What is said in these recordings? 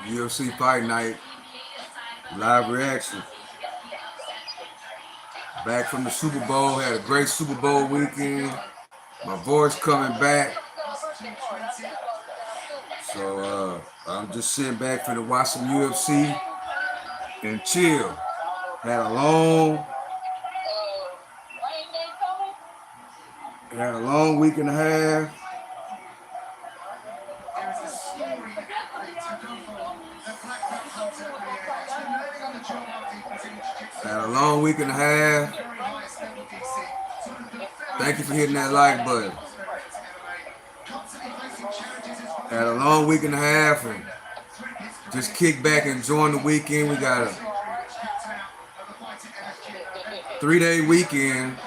UFC Fight Night, live reaction. Back from the Super Bowl, had a great Super Bowl weekend. My voice coming back. So I'm just sitting back for to watch some UFC and chill. Had a long had a long week and a half. Had a long week and a half. Thank you for hitting that like button. Had a long week and a half and just kick back and enjoying the weekend. We got a 3-day weekend.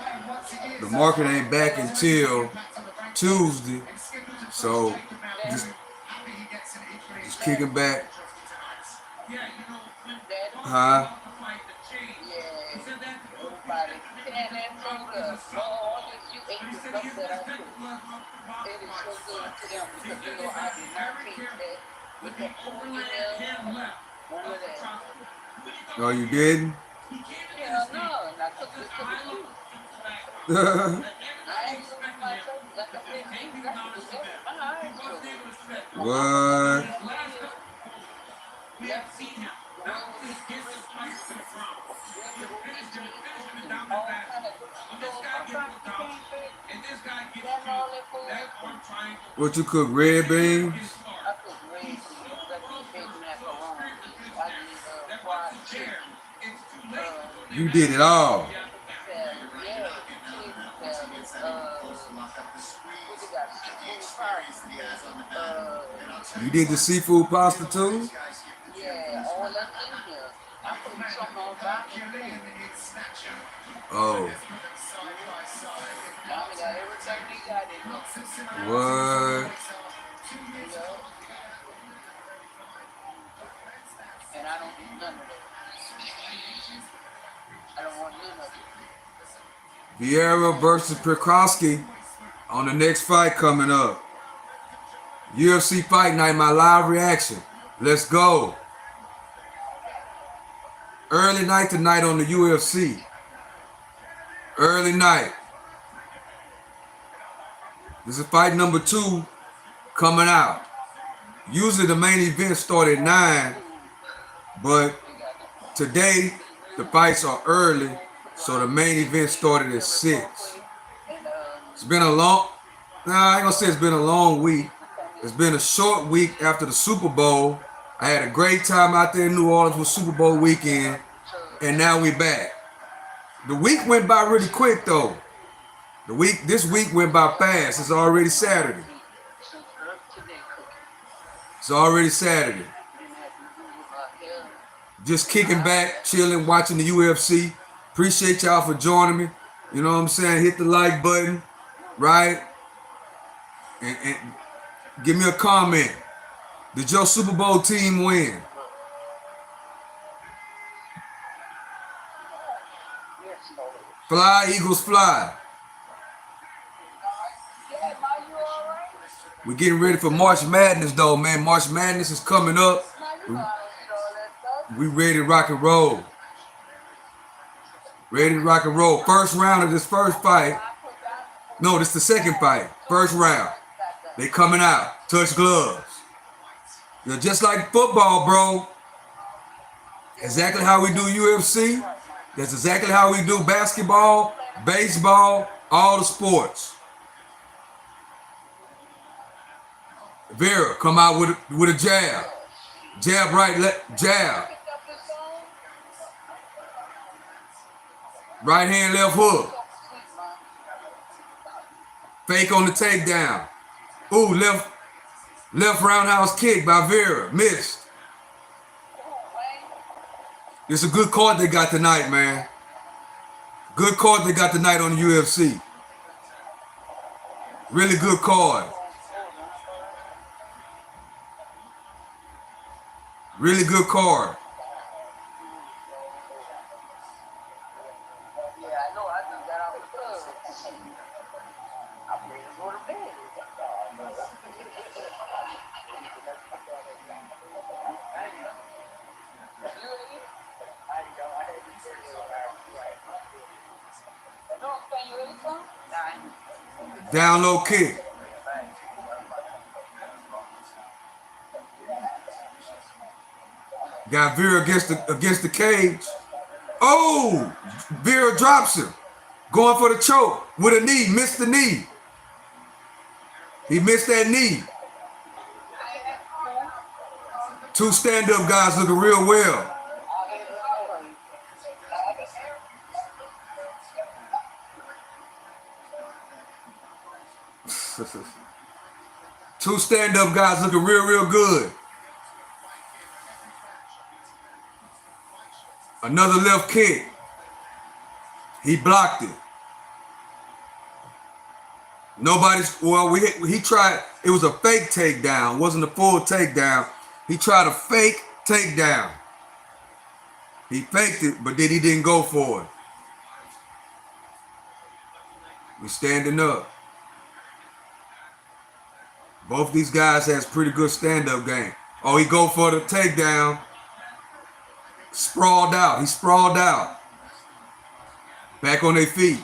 The market ain't back until Tuesday. So just kicking back. Huh? Oh, you didn't? What? What you cook? Red beans? You did it all. You did the seafood pasta too? Oh. What? Vieira versus Prokowski on the next fight coming up. UFC Fight Night, my live reaction. Let's go. Early night tonight on the UFC. Early night. This is fight number 2 coming out. Usually the main event started at 9, but today the fights are early, so the main event started at 6. It's been a long, I ain't gonna say it's been a long week. It's been a short week after the Super Bowl. I had a great time out there in New Orleans for Super Bowl weekend, and now we back. The week went by really quick though. This week went by fast. It's already Saturday. It's already Saturday. Just kicking back, chilling, watching the UFC. Appreciate y'all for joining me. You know what I'm saying? Hit the like button, right? And give me a comment. Did your Super Bowl team win? Fly, Eagles, fly. We're getting ready for March Madness though, man. March Madness is coming up. We ready to rock and roll. Ready to rock and roll. First round of this first fight. No, this is the second fight. First round. They coming out. Touch gloves. You're just like football, bro. Exactly how we do UFC. That's exactly how we do basketball, baseball, all the sports. Vera, come out with a jab. Jab right, jab. Right hand, left hook. Fake on the takedown. Ooh, left roundhouse kick by Vera. Missed. It's a good card they got tonight, man. Good card they got tonight on the UFC. Really good card. Really good card. Down low kick. Got Vera against the cage. Oh, Vera drops him. Going for the choke with a knee. Missed the knee. He missed that knee. Two stand-up guys looking real well. Two stand-up guys looking real good. Another left kick. He blocked it. He tried, it was a fake takedown, wasn't a full takedown. He tried a fake takedown. He faked it, but then he didn't go for it. We standing up. Both these guys has pretty good stand-up game. Oh, he go for the takedown. Sprawled out. He sprawled out. Back on their feet.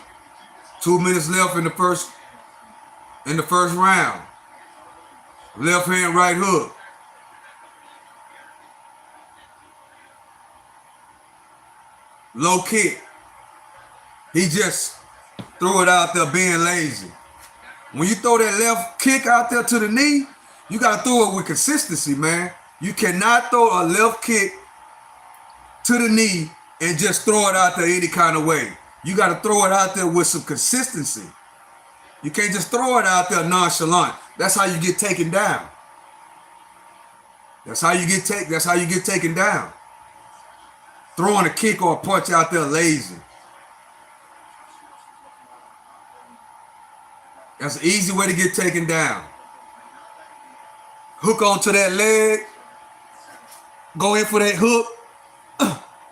2 minutes left in the first round. Left hand, right hook. Low kick. He just threw it out there being lazy. When you throw that left kick out there to the knee, you got to throw it with consistency, man. You cannot throw a left kick to the knee and just throw it out there any kind of way. You got to throw it out there with some consistency. You can't just throw it out there nonchalant. That's how you get taken down. That's how you get taken down. Throwing a kick or a punch out there lazy. That's an easy way to get taken down. Hook onto that leg. Go in for that hook.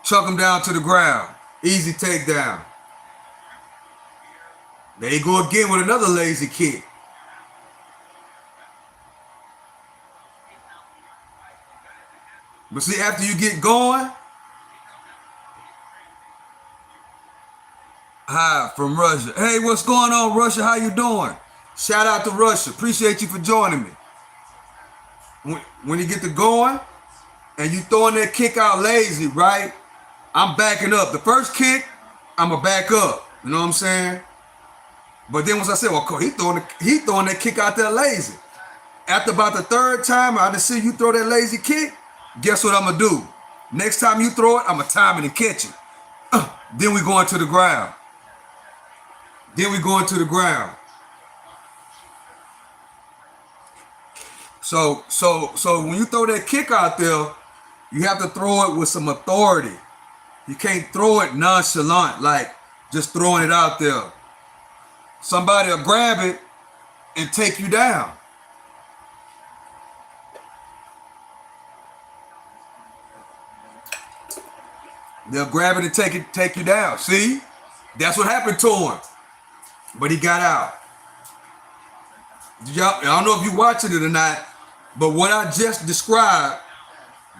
Chuck him down to the ground. Easy takedown. There you go again with another lazy kick. But see, after you get going, hi from Russia. Hey, what's going on, Russia? How you doing? Shout out to Russia. Appreciate you for joining me. When you get to going and you throwing that kick out lazy, right? I'm backing up. The first kick, I'm going to back up. You know what I'm saying? But then once I said, well, he throwing that kick out there lazy. After about the third time I see you throw that lazy kick, guess what I'm going to do? Next time you throw it, I'm going to time it and catch it. Then we going to the ground. So when you throw that kick out there, you have to throw it with some authority. You can't throw it nonchalant, like just throwing it out there. Somebody will grab it and take you down. They'll grab it and take you down. See? That's what happened to him. But he got out. I don't know if you're watching it or not, but what I just described,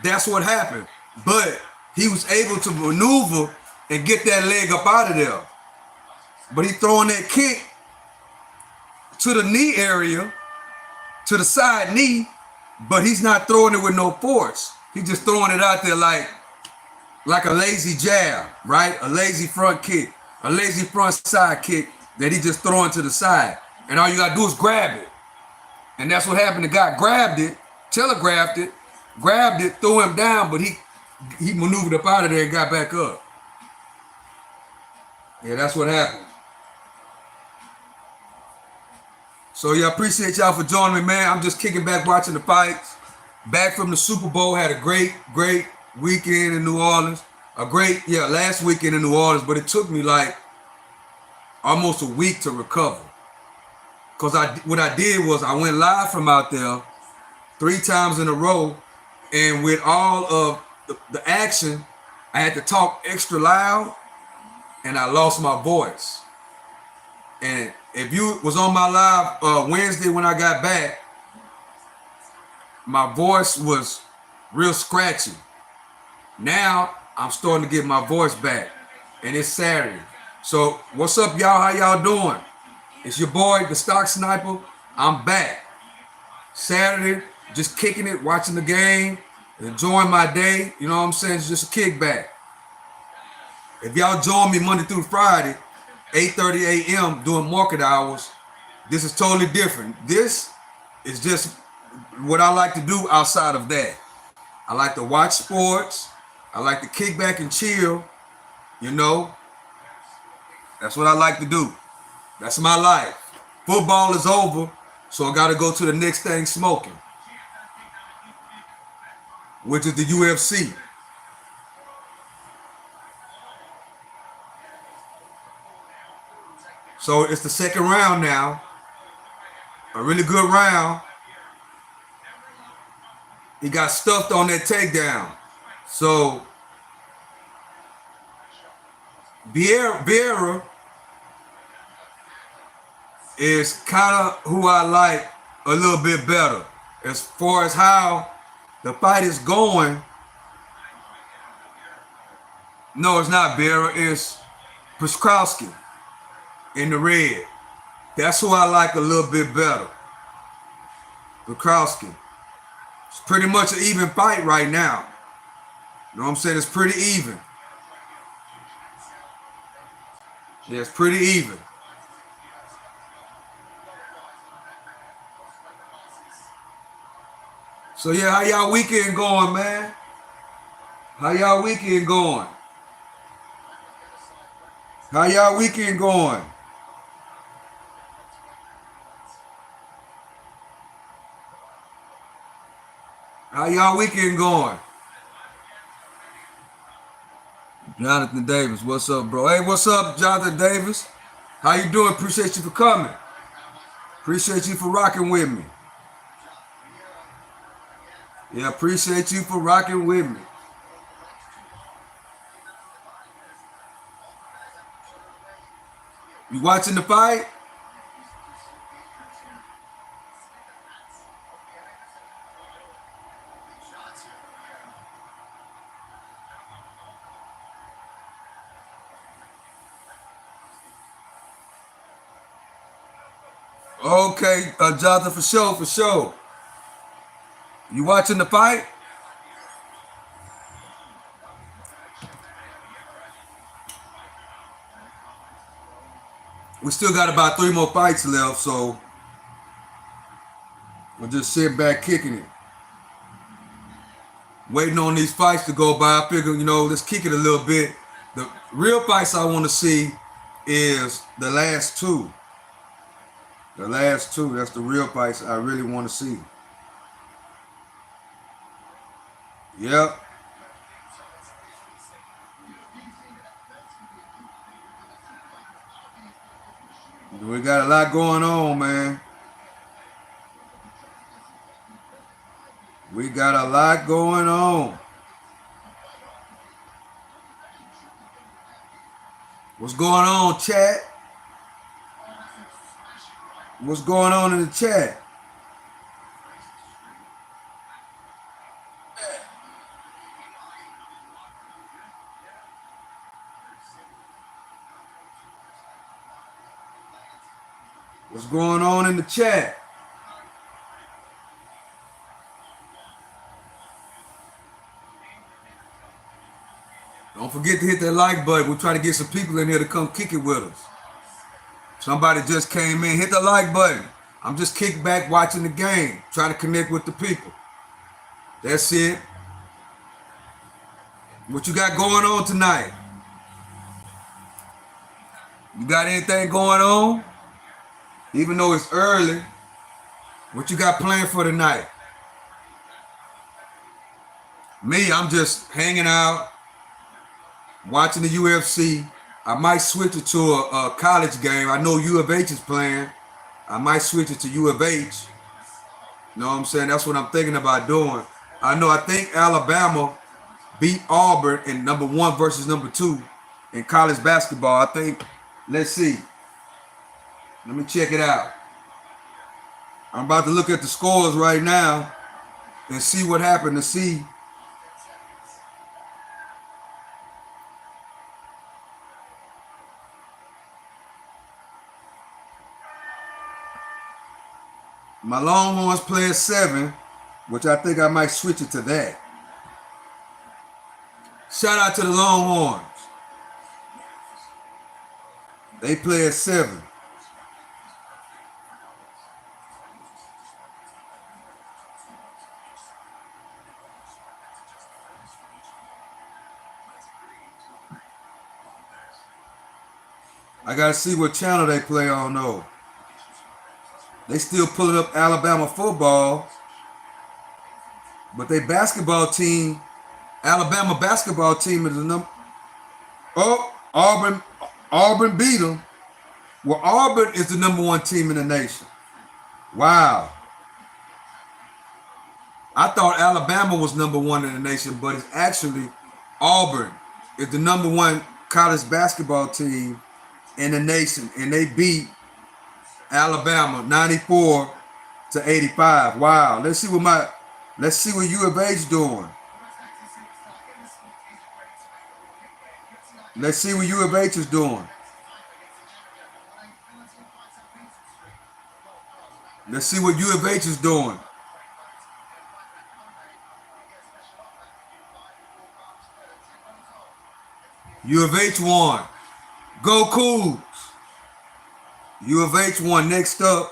that's what happened. But he was able to maneuver and get that leg up out of there. But he throwing that kick to the knee area, to the side knee, but he's not throwing it with no force. He's just throwing it out there like a lazy jab, right? A lazy front kick, a lazy front side kick that he just throwing to the side. And all you got to do is grab it. And that's what happened. The guy grabbed it, telegraphed it, grabbed it, threw him down, but he maneuvered up out of there and got back up. Yeah, that's what happened. So yeah, I appreciate y'all for joining me, man. I'm just kicking back watching the fights. Back from the Super Bowl, had a great weekend in New Orleans. Last weekend in New Orleans, but it took me like almost a week to recover. Because what I did was I went live from out there 3 times in a row, and with all of the action, I had to talk extra loud, and I lost my voice. And if you was on my live Wednesday when I got back, my voice was real scratchy. Now I'm starting to get my voice back, and it's Saturday. So what's up, y'all? How y'all doing? It's your boy, the Stock Sniper. I'm back. Saturday, just kicking it, watching the game, enjoying my day. You know what I'm saying? It's just a kickback. If y'all join me Monday through Friday, 8:30 a.m. during market hours, this is totally different. This is just what I like to do outside of that. I like to watch sports. I like to kick back and chill. You know, that's what I like to do. That's my life. Football is over, so I got to go to the next thing smoking, which is the UFC. So it's the second round now. A really good round. He got stuffed on that takedown. So Vieira is kind of who I like a little bit better. As far as how the fight is going, no, it's not Vieira, it's Prskowski in the red. That's who I like a little bit better. Prskowski. It's pretty much an even fight right now. You know what I'm saying? It's pretty even. Yeah, it's pretty even. So yeah, how y'all weekend going, man? How y'all weekend going? How y'all weekend going? How y'all weekend going? Jonathan Davis, what's up, bro? Hey, what's up, Jonathan Davis? How you doing? Appreciate you for coming. Appreciate you for rocking with me. Yeah, appreciate you for rocking with me. You watching the fight? Okay, Jonathan, for sure, for sure. You watching the fight? We still got about 3 more fights left, so we'll just sit back kicking it. Waiting on these fights to go by. I figure, let's kick it a little bit. The real fights I want to see is the last two. The last two, that's the real fights I really want to see. Yep. We got a lot going on, man. We got a lot going on. What's going on, chat? What's going on in the chat? What's going on in the chat? Don't forget to hit that like button. We're trying to get some people in here to come kick it with us. Somebody just came in. Hit the like button. I'm just kicking back watching the game, trying to connect with the people. That's it. What you got going on tonight? You got anything going on? Even though it's early, what you got planned for tonight? Me, I'm just hanging out, watching the UFC. I might switch it to a college game. I know U of H is playing. I might switch it to U of H. You know what I'm saying? That's what I'm thinking about doing. I think Alabama beat Auburn in number 1 versus number 2 in college basketball. I think, let's see. Let me check it out. I'm about to look at the scores right now and see what happened to see. My Longhorns play at 7, which I think I might switch it to that. Shout out to the Longhorns. They play at 7. I gotta see what channel they play on though. They still pulling up Alabama football, but they basketball team, Alabama basketball team is the number. Oh, Auburn beat them. Well, Auburn is the number 1 team in the nation. Wow. I thought Alabama was number 1 in the nation, but it's actually Auburn is the number 1 college basketball team in the nation, and they beat Alabama 94-85. Wow. Let's see what U of H doing. Let's see what U of H is doing. Let's see what U of H is doing. U of H won. Go Cougs. U of H won. Next up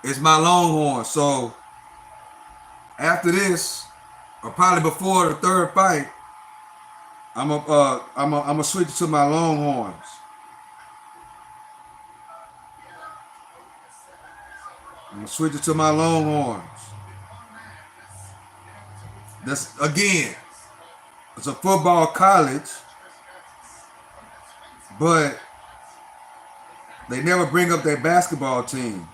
is my Longhorns. So after this, or probably before the 3rd fight, I'm gonna switch to my Longhorns. I'm gonna switch it to my Longhorns. That's again, it's a football college, but they never bring up their basketball team.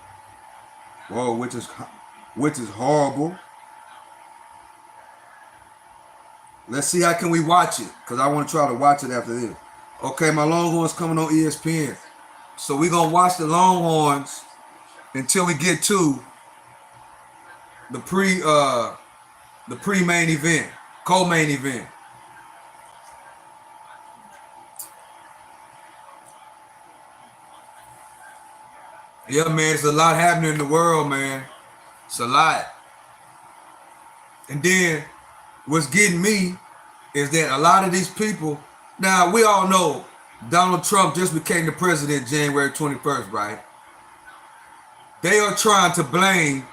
Whoa, which is horrible. Let's see how can we watch it, because I want to try to watch it after this. Okay, my Longhorns coming on ESPN. So we're gonna watch the Longhorns until we get to the pre-main event, co-main event. Yeah, man, there's a lot happening in the world, man. It's a lot. And then what's getting me is that a lot of these people, now we all know Donald Trump just became the president January 21st, right? They are trying to blame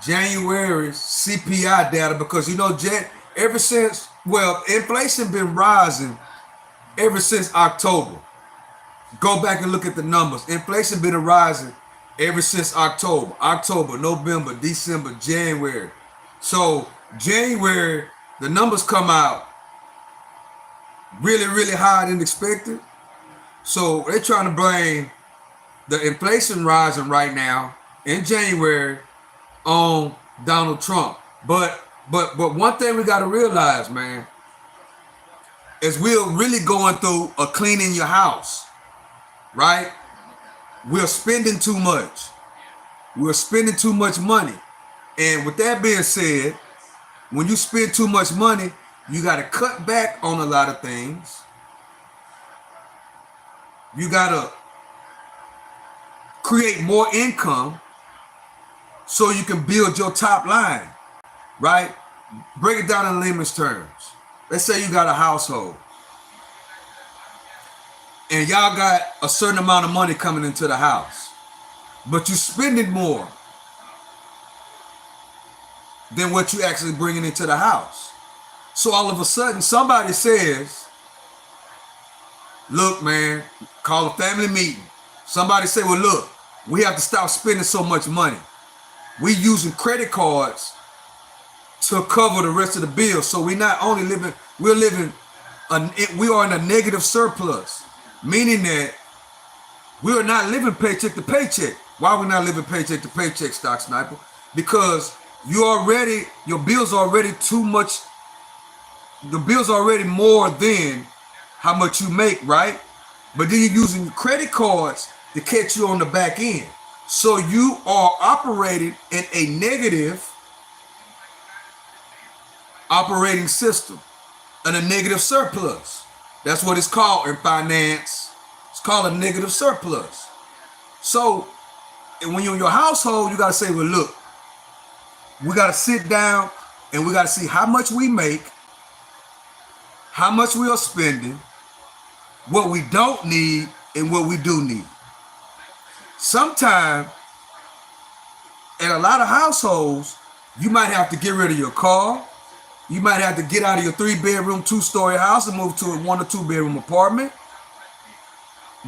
January's CPI data because, ever since, inflation been rising ever since October. Go back and look at the numbers. Inflation been rising ever since October, November, December, January. So January, the numbers come out really, really higher than expected. So they're trying to blame the inflation rising right now in January on Donald Trump. But one thing we got to realize, man, is we're really going through a cleaning your house, right? We're spending too much. We're spending too much money. And with that being said, when you spend too much money, you got to cut back on a lot of things. You got to create more income so you can build your top line, right? Break it down in layman's terms. Let's say you got a household and y'all got a certain amount of money coming into the house, but you spending more than what you actually bringing into the house. So all of a sudden somebody says, look, man, call a family meeting. Somebody say, well, look, we have to stop spending so much money. We using credit cards to cover the rest of the bills. So we not only living, we are in a negative surplus, meaning that we are not living paycheck to paycheck. Why are we not living paycheck to paycheck, Stock Sniper? Because your bills are already too much. The bills are already more than how much you make, right? But then you're using credit cards to catch you on the back end. So you are operating in a negative operating system, and a negative surplus. That's what it's called in finance. It's called a negative surplus. So when you're in your household, you got to say, well, look, We got to sit down and we got to see how much we make, how much we are spending, what we don't need, and what we do need. Sometimes, in a lot of households, you might have to get rid of your car. You might have to get out of your 3-bedroom, 2-story house and move to a 1 or 2-bedroom apartment.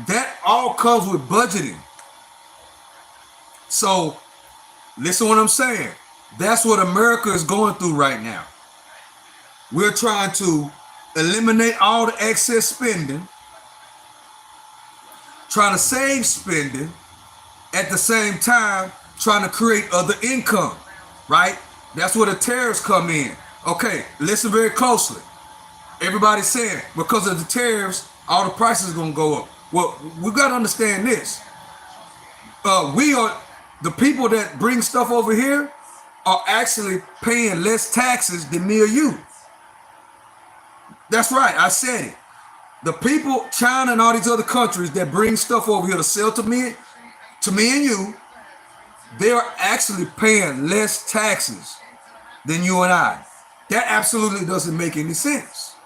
That all comes with budgeting. So, listen what I'm saying. That's what America is going through right now. We're trying to eliminate all the excess spending, trying to save spending, at the same time trying to create other income, right? That's where the tariffs come in. Okay, listen very closely. Everybody's saying because of the tariffs, all the prices are going to go up. Well, we got to understand this. We are, the people that bring stuff over here are actually paying less taxes than me or you. That's right, I said it. The people, China and all these other countries that bring stuff over here to sell to me and you, they are actually paying less taxes than you and I. That absolutely doesn't make any sense.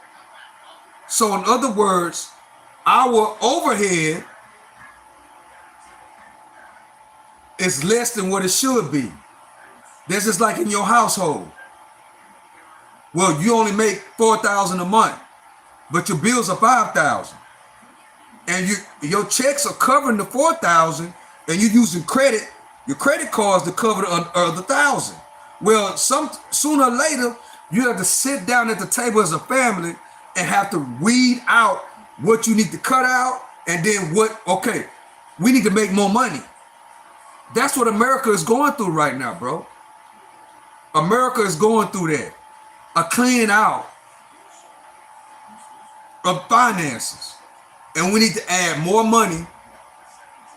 So in other words, our overhead is less than what it should be. That's just like in your household. Well, you only make $4,000 a month, but your bills are $5,000, and your checks are covering the $4,000, and you're using your credit cards to cover the other $1,000. Well, sooner or later, you have to sit down at the table as a family and have to weed out what you need to cut out, and then okay, we need to make more money. That's what America is going through right now, bro. America is going through that. A cleaning out of finances. And we need to add more money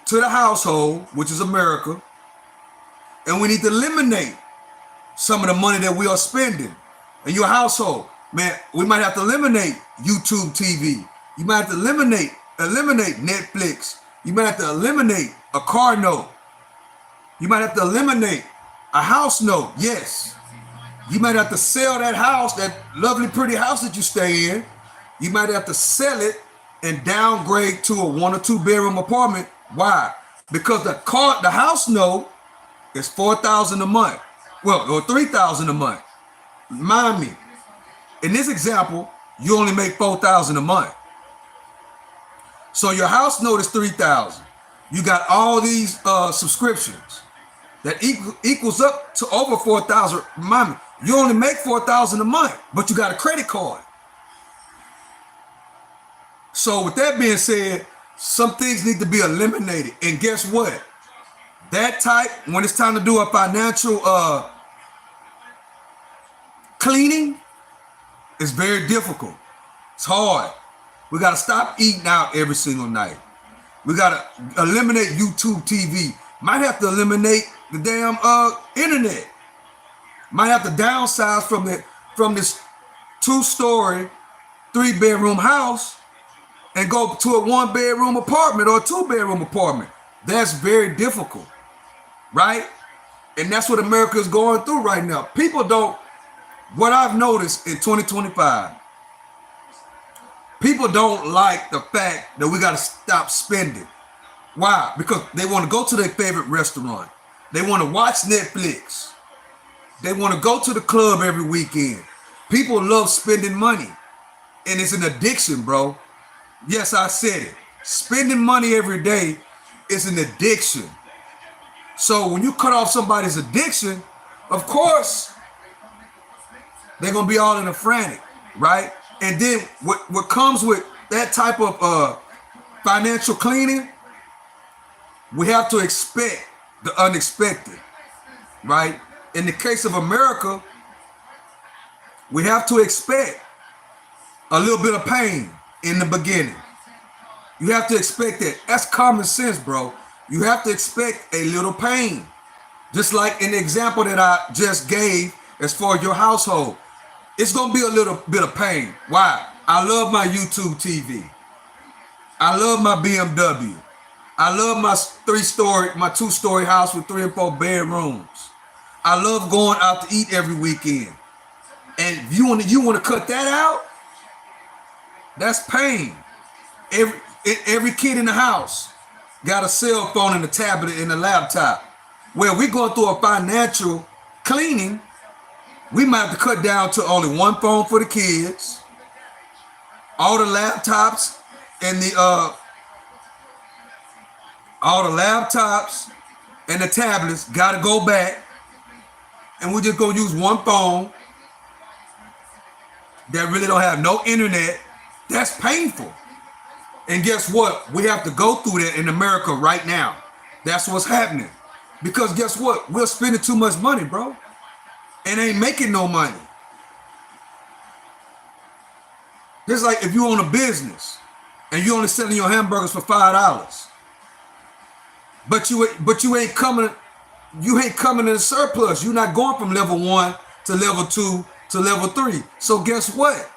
to the household, which is America. And we need to eliminate some of the money that we are spending in your household. Man, we might have to eliminate YouTube TV. You might have to eliminate Netflix. You might have to eliminate a car note. You might have to eliminate a house note. Yes. You might have to sell that house, that lovely, pretty house that you stay in. You might have to sell it and downgrade to a 1 or 2-bedroom apartment. Why? Because the house note is $4,000 a month. Well, or $3,000 a month. Mind me, in this example, you only make $4,000 a month. So your house note is $3,000. You got all these subscriptions that equals up to over $4,000. Mind me, you only make $4,000 a month, but you got a credit card. So with that being said, some things need to be eliminated. And guess what? When it's time to do a financial cleaning, it's very difficult. It's hard. We got to stop eating out every single night. We got to eliminate YouTube TV. Might have to eliminate the damn internet. Might have to downsize from this 2-story, 3-bedroom house and go to a 1-bedroom apartment or a 2-bedroom apartment. That's very difficult, right? And that's what America is going through right now. What I've noticed in 2025, people don't like the fact that we got to stop spending. Why? Because they want to go to their favorite restaurant. They want to watch Netflix. They want to go to the club every weekend. People love spending money. And it's an addiction, bro. Yes, I said it. Spending money every day is an addiction. So when you cut off somebody's addiction, of course, they're going to be all in a frantic, right? And then what comes with that type of financial cleaning, we have to expect the unexpected, right? In the case of America, we have to expect a little bit of pain in the beginning. You have to expect that. That's common sense, bro. You have to expect a little pain. Just like in the example that I just gave as far as your household. It's going to be a little bit of pain. Why? I love my YouTube TV. I love my BMW. I love my 2-story house with 3 and 4 bedrooms. I love going out to eat every weekend. And if you want to cut that out, that's pain. Every kid in the house got a cell phone and a tablet and a laptop. Well, we're going through a financial cleaning. We might have to cut down to only one phone for the kids. All the laptops and the tablets got to go back, and we're just gonna use one phone that really don't have no internet. That's painful. And guess what? We have to go through that in America right now. That's what's happening. Because guess what? We're spending too much money, bro, and ain't making no money. Just like if you own a business and you only selling your hamburgers for $5, but you ain't coming in a surplus. You're not going from level 1 to level 2 to level 3. So guess what?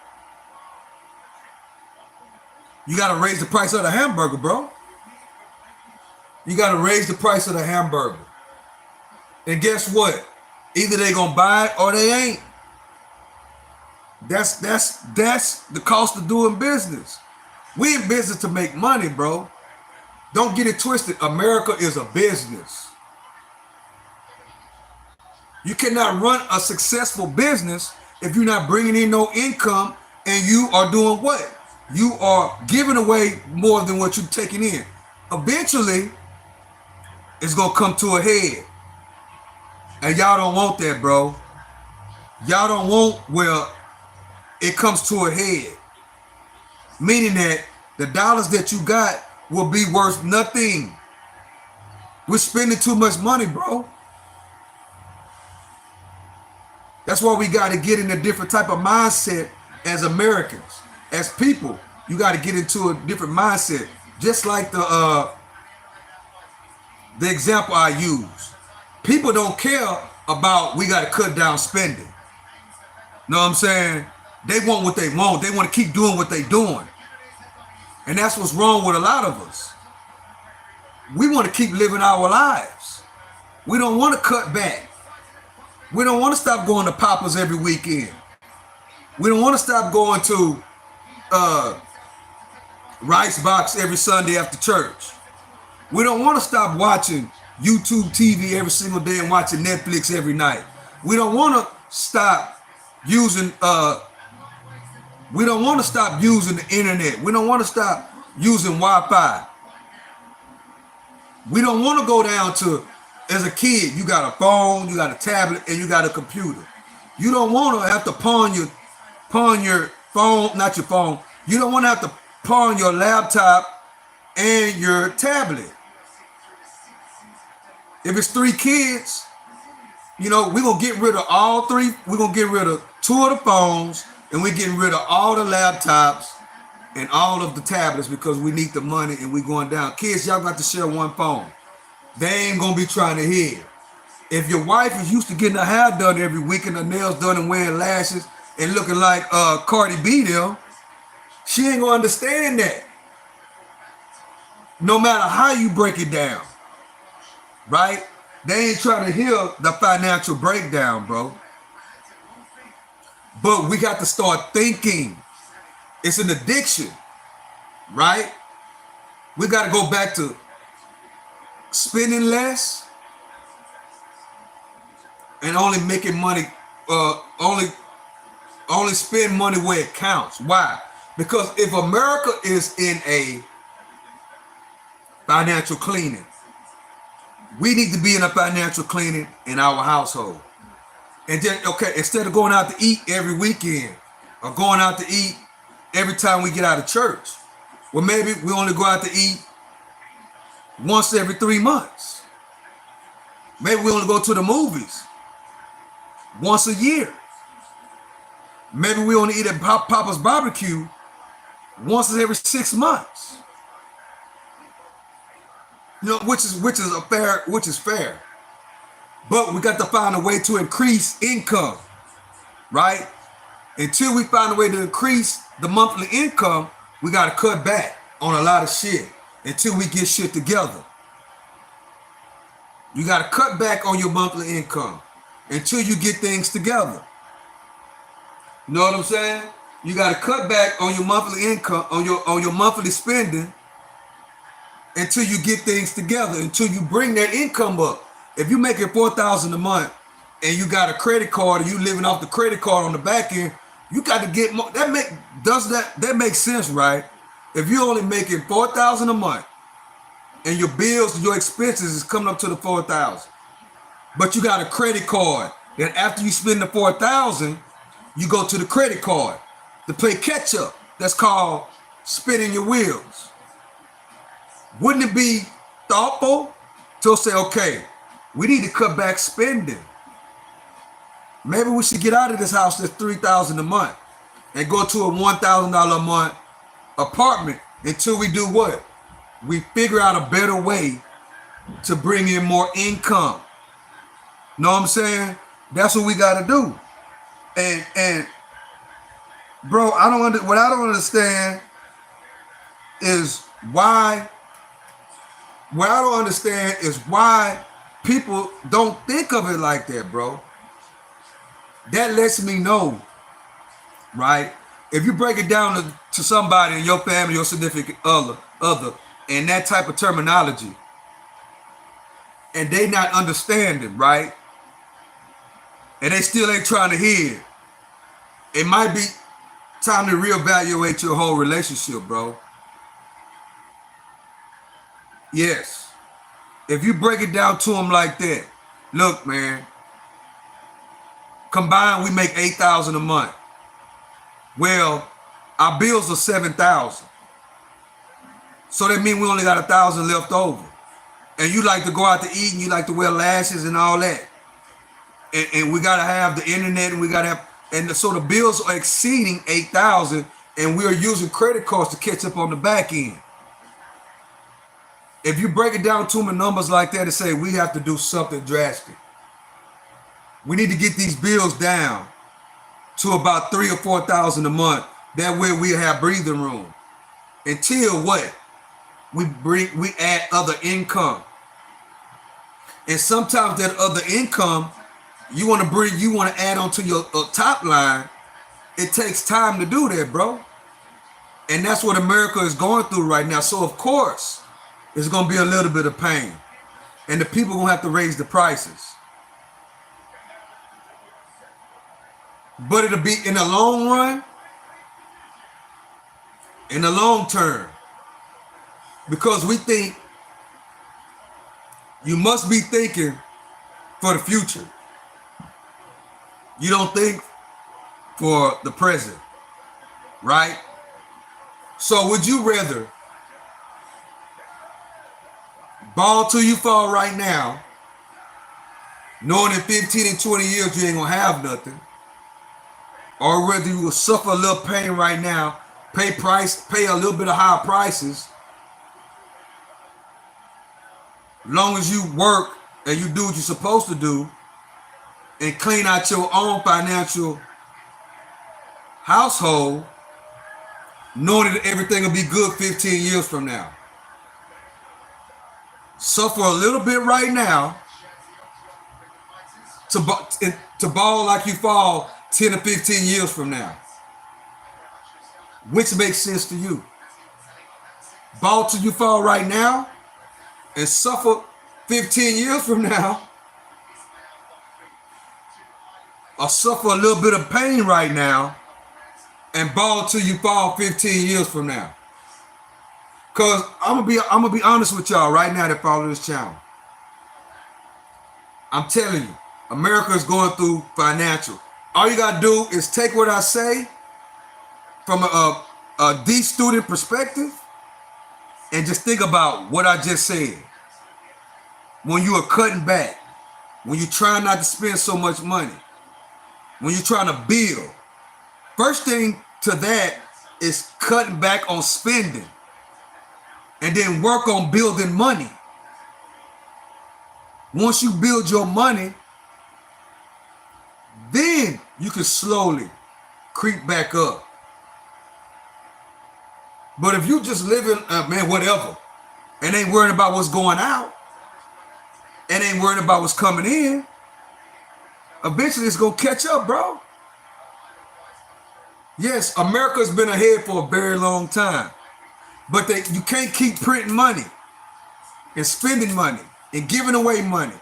You got to raise the price of the hamburger, bro. You got to raise the price of the hamburger. And guess what? Either they gonna buy it or they ain't. That's the cost of doing business. We in business to make money, bro. Don't get it twisted. America is a business. You cannot run a successful business if you're not bringing in no income and you are doing what? You are giving away more than what you're taking in. Eventually, it's going to come to a head. And y'all don't want that, bro. Y'all don't want where it comes to a head. Meaning that the dollars that you got will be worth nothing. We're spending too much money, bro. That's why we got to get in a different type of mindset as Americans. As people, you got to get into a different mindset. Just like the example I use. People don't care about we got to cut down spending. Know what I'm saying? They want what they want. They want to keep doing what they're doing. And that's what's wrong with a lot of us. We want to keep living our lives. We don't want to cut back. We don't want to stop going to Papa's every weekend. We don't want to stop going to Rice Box every Sunday after church. We don't want to stop watching YouTube TV every single day and watching Netflix every night. We don't want to stop using we don't want to stop using the internet. We don't want to stop using Wi-Fi. We don't want to go down to, as a kid, you got a phone, you got a tablet, and you got a computer. You don't want to have to pawn your phone, not your phone. You don't want to have to pawn your laptop and your tablet. If it's 3 kids, we're going to get rid of all 3. We're going to get rid of 2 of the phones, and we're getting rid of all the laptops and all of the tablets because we need the money and we're going down. Kids, y'all got to share one phone. They ain't going to be trying to hear. If your wife is used to getting her hair done every week and her nails done and wearing lashes and looking like Cardi B them, she ain't going to understand that. No matter how you break it down. Right? They ain't trying to hear the financial breakdown, bro. But we got to start thinking. It's an addiction, right? We got to go back to spending less and only making money, only spend money where it counts. Why? Because if America is in a financial cleaning, we need to be in a financial cleaning in our household. And then, instead of going out to eat every weekend or going out to eat every time we get out of church, well, maybe we only go out to eat once every 3 months. Maybe we only go to the movies once a year. Maybe we only eat at Papa's barbecue once every 6 months. Which is fair. But we got to find a way to increase income, right? Until we find a way to increase the monthly income, we got to cut back on a lot of shit until we get shit together. You got to cut back on your monthly income. until you get things together. You know what I'm saying? You got to cut back on your monthly income, on your monthly spending, until you get things together, until you bring that income up. If you making $4,000 a month and you got a credit card and you living off the credit card on the back end, you got to get more. That makes sense, right? If you're only making $4,000 a month and your bills and your expenses is coming up to the $4,000, but you got a credit card, then after you spend the $4,000, you go to the credit card to play catch up. That's called spinning your wheels. Wouldn't it be thoughtful to say, okay, we need to cut back spending. Maybe we should get out of this house that's $3,000 a month and go to a $1,000 a month apartment until we do what? We figure out a better way to bring in more income. Know what I'm saying? That's what we got to do. And bro, what I don't understand is why. What I don't understand is why people don't think of it like that, bro. That lets me know, right? If you break it down to somebody in your family, your significant other, and that type of terminology, and they not understanding, right? And they still ain't trying to hear it might be time to reevaluate your whole relationship, bro. Yes. If you break it down to them like that, look, man, combined we make $8,000 a month. Well, our bills are $7,000. So that means we only got $1,000 left over. And you like to go out to eat and you like to wear lashes and all that. And we gotta have the internet and we gotta have, so the bills are exceeding $8,000 and we are using credit cards to catch up on the back end. If you break it down to them in numbers like that and say we have to do something drastic, we need to get these bills down to about $3,000 or $4,000 a month. That way we have breathing room until what? We add other income. And sometimes that other income you want to add on to your top line. It takes time to do that, bro. And that's what America is going through right now. So of course, it's going to be a little bit of pain. And the people are going to have to raise the prices. But it'll be in the long run, in the long term. Because we think you must be thinking for the future. You don't think for the present, right? So would you rather ball till you fall right now, knowing in 15 and 20 years you ain't gonna have nothing, or whether you will suffer a little pain right now, pay a little bit of higher prices, long as you work and you do what you're supposed to do and clean out your own financial household, knowing that everything will be good 15 years from now. Suffer a little bit right now to ball like you fall 10 or 15 years from now. Which makes sense to you? Ball till you fall right now and suffer 15 years from now, or suffer a little bit of pain right now and ball till you fall 15 years from now. Cause I'm gonna be honest with y'all right now that follow this channel. I'm telling you, America is going through financial. All you gotta do is take what I say from a D student perspective and just think about what I just said. When you are cutting back, when you're trying not to spend so much money, when you're trying to build, first thing to that is cutting back on spending and then work on building money. Once you build your money, then you can slowly creep back up. But if you just living, whatever, and ain't worrying about what's going out, and ain't worrying about what's coming in, Eventually it's gonna catch up, bro. Yes, America's been ahead for a very long time. But you can't keep printing money and spending money and giving away money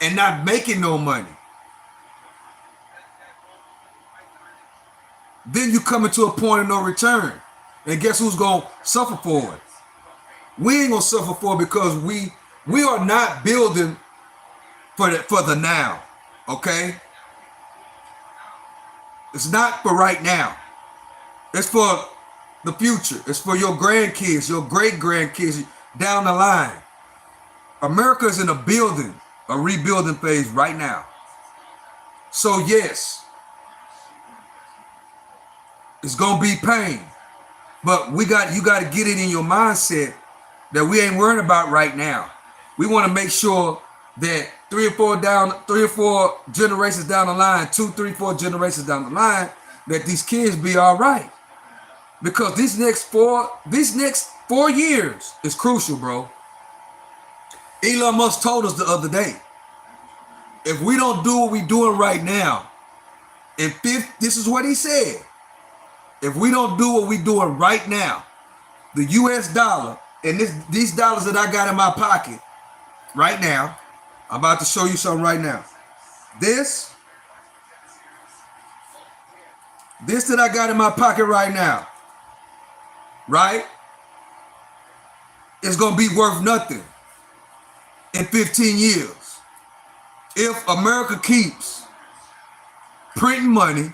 and not making no money. Then you come into a point of no return. And guess who's gonna suffer for it? We ain't gonna suffer for it because we are not building for the now. Okay? It's not for right now. It's for the future. It's for your grandkids, your great grandkids down the line. America is in a rebuilding phase right now. So yes, it's gonna be pain, but you got to get it in your mindset that we ain't worrying about right now. We want to make sure that 3 or 4 generations down the line, 2, 3, 4 generations down the line, that these kids be all right. Because these next 4 years is crucial, bro. Elon Musk told us the other day, if we don't do what we're doing right now, this is what he said. If we don't do what we're doing right now, the US dollar, and these dollars that I got in my pocket right now, I'm about to show you something right now. This that I got in my pocket right now, right, is going to be worth nothing in 15 years. If America keeps printing money,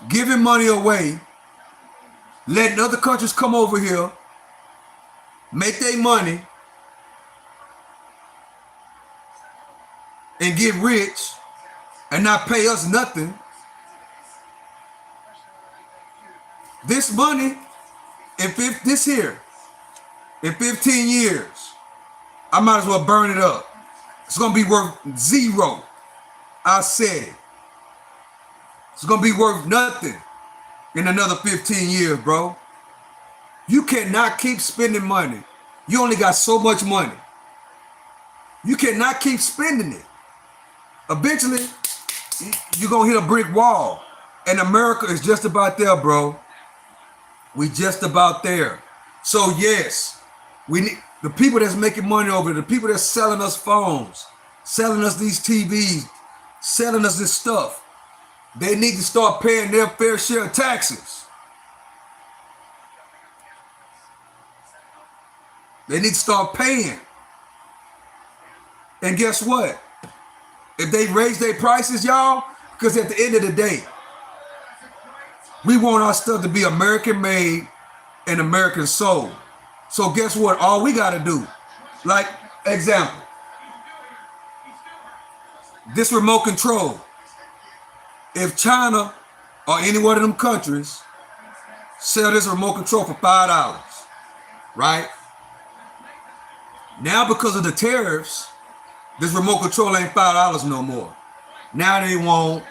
giving money away, letting other countries come over here, make their money, and get rich, and not pay us nothing, this money, in 15 years, I might as well burn it up. It's gonna be worth zero. I said it. It's gonna be worth nothing in another 15 years, bro. You cannot keep spending money. You only got so much money. You cannot keep spending it. Eventually, you're gonna hit a brick wall. And America is just about there, bro. We just about there. So yes, we need the people that's making money over there, the people that's selling us phones, selling us these TVs, selling us this stuff. They need to start paying their fair share of taxes. They need to start paying. And guess what? If they raise their prices, y'all, because at the end of the day, we want our stuff to be American made and American sold. So guess what? All we got to do, like example, this remote control. If China or any one of them countries sell this remote control for $5, right? Now because of the tariffs, this remote control ain't $5 no more. Now they want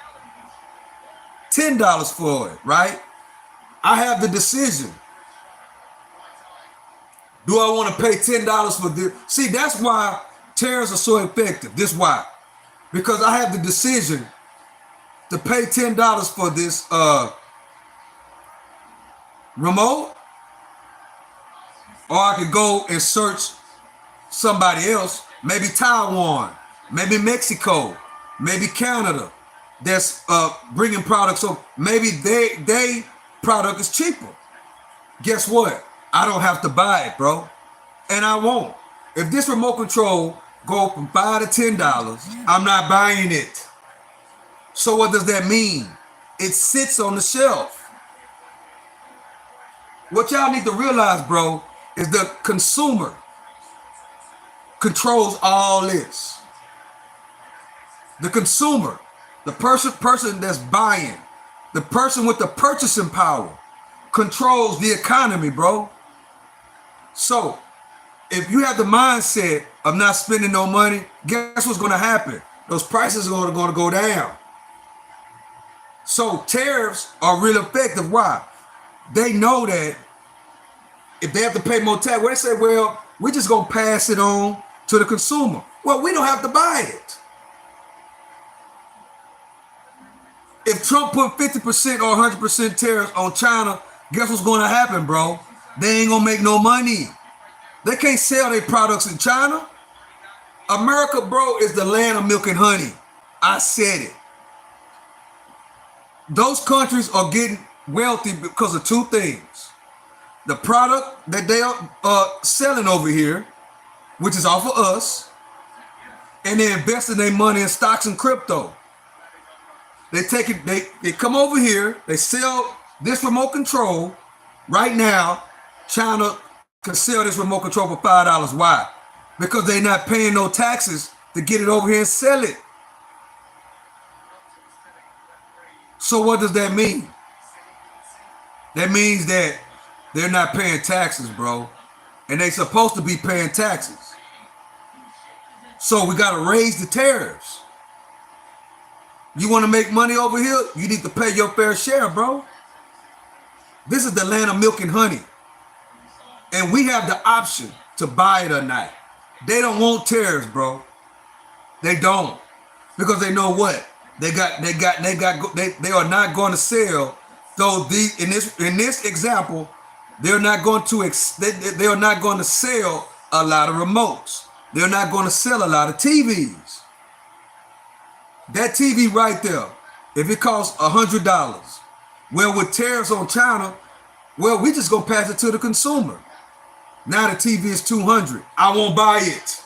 $10 for it, right? I have the decision. Do I want to pay $10 for this? See, that's why tariffs are so effective. This why. Because I have the decision to pay $10 for this remote, or I could go and search somebody else, maybe Taiwan, maybe Mexico, maybe Canada, that's bringing products. So maybe they product is cheaper. Guess what? I don't have to buy it, bro, and I won't. If this remote control go from $5 to $10, I'm not buying it. So what does that mean? It sits on the shelf. What y'all need to realize, bro, is the consumer controls all this. The consumer, the person that's buying, the person with the purchasing power controls the economy, bro. So if you have the mindset of not spending no money, guess what's going to happen? Those prices are going to go down. So tariffs are real effective. Why? They know that if they have to pay more tax, well, they say, well, we're just going to pass it on to the consumer. Well, we don't have to buy it. if Trump put 50% or 100% tariffs on China, guess what's going to happen, bro? They ain't gonna make no money. They can't sell their products in China. America, bro, is the land of milk and honey. I said it. Those countries are getting wealthy because of two things. The product that they are selling over here, which is off of us, and they investing their money in stocks and crypto. They take it, they come over here, they sell this remote control. Right now, China can sell this remote control for $5. Why? Because they're not paying no taxes to get it over here and sell it. So what does that mean? That means that they're not paying taxes, bro. And they supposed to be paying taxes. So we got to raise the tariffs. You want to make money over here? You need to pay your fair share, bro. This is the land of milk and honey. And we have the option to buy it or not. They don't want tariffs, bro. They don't. Because they know what? They are not going to sell. So in this example, they're not going to they are not going to sell a lot of remotes. They're not going to sell a lot of TVs. That TV right there, if it costs $100, well, with tariffs on China, well, we just gonna pass it to the consumer. Now the TV is $200. I won't buy it.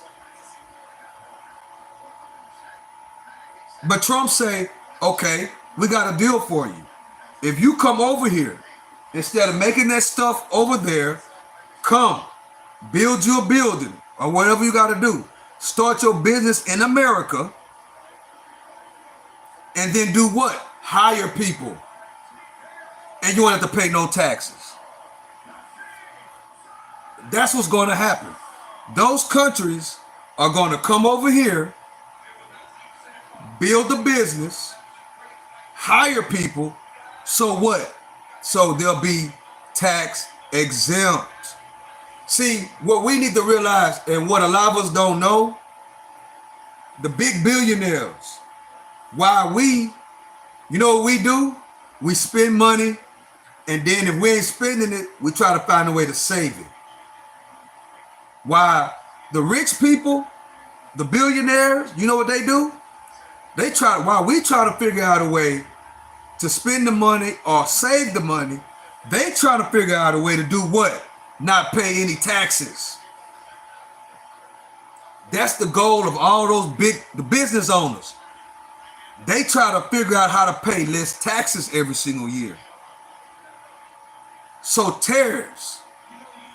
But Trump say, okay, we got a deal for you. If you come over here, instead of making that stuff over there, come, build you a building or whatever you got to do. Start your business in America and then do what? Hire people. And you won't have to pay no taxes. That's what's going to happen. Those countries are going to come over here, build a business, hire people. So what? So they'll be tax exempt. See, what we need to realize, and what a lot of us don't know, the big billionaires, why you know what we do? We spend money, and then if we ain't spending it, we try to find a way to save it. Why the rich people, the billionaires, you know what they do? While we try to figure out a way to spend the money or save the money, they try to figure out a way to do what? Not pay any taxes. That's the goal of all those the business owners. They try to figure out how to pay less taxes every single year. So tariffs,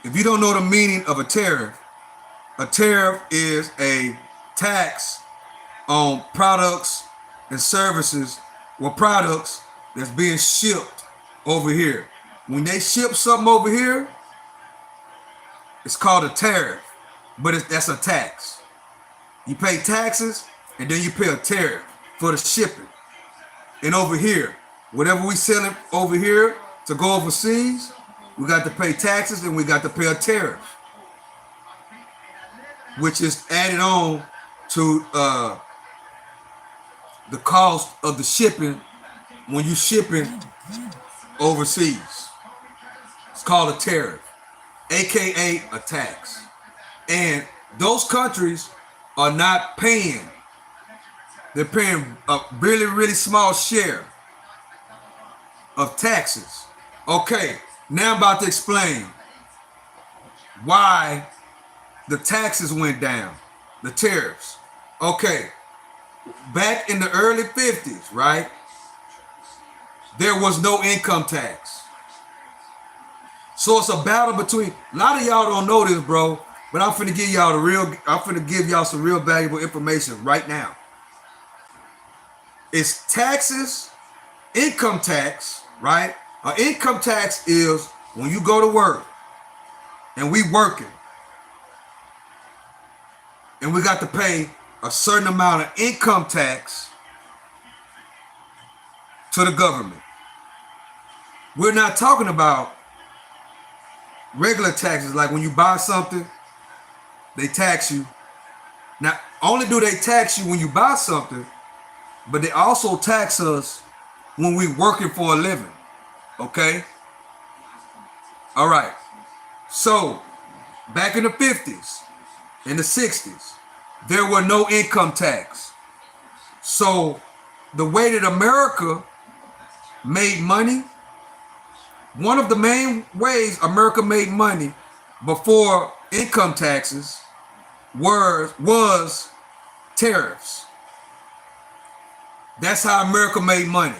if you don't know the meaning of a tariff is a tax on products and services or products that's being shipped over here. When they ship something over here, it's called a tariff, but that's a tax. You pay taxes and then you pay a tariff for the shipping. And over here, whatever we selling over here to go overseas, we got to pay taxes and we got to pay a tariff, which is added on to the cost of the shipping when you shipping overseas. It's called a tariff, aka a tax. And those countries are not paying. They're paying a really, really small share of taxes. Okay, now I'm about to explain why the taxes went down, the tariffs. Okay, back in the early 50s, right? There was no income tax. So it's a battle between, a lot of y'all don't know this, bro, but I'm finna give y'all some real valuable information right now. It's taxes, income tax, right? An income tax is when you go to work and we working and we got to pay a certain amount of income tax to the government. We're not talking about regular taxes, like when you buy something, they tax you. Not only do they tax you when you buy something, but they also tax us when we working for a living. Okay? All right. So, back in the 50s, in the 60s, there were no income tax. So, the way that America made money, one of the main ways America made money before income taxes was tariffs. That's how America made money.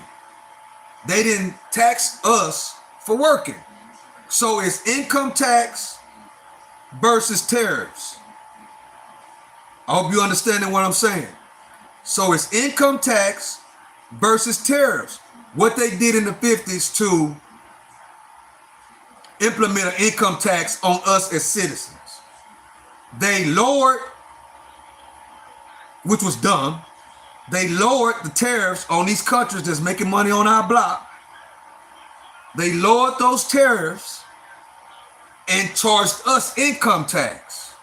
They didn't tax us for working. So it's income tax versus tariffs. I hope you understanding what I'm saying. So it's income tax versus tariffs. What they did in the 50s to implement an income tax on us as citizens. They lowered, which was dumb, they lowered the tariffs on these countries that's making money on our block. They lowered those tariffs and charged us income tax.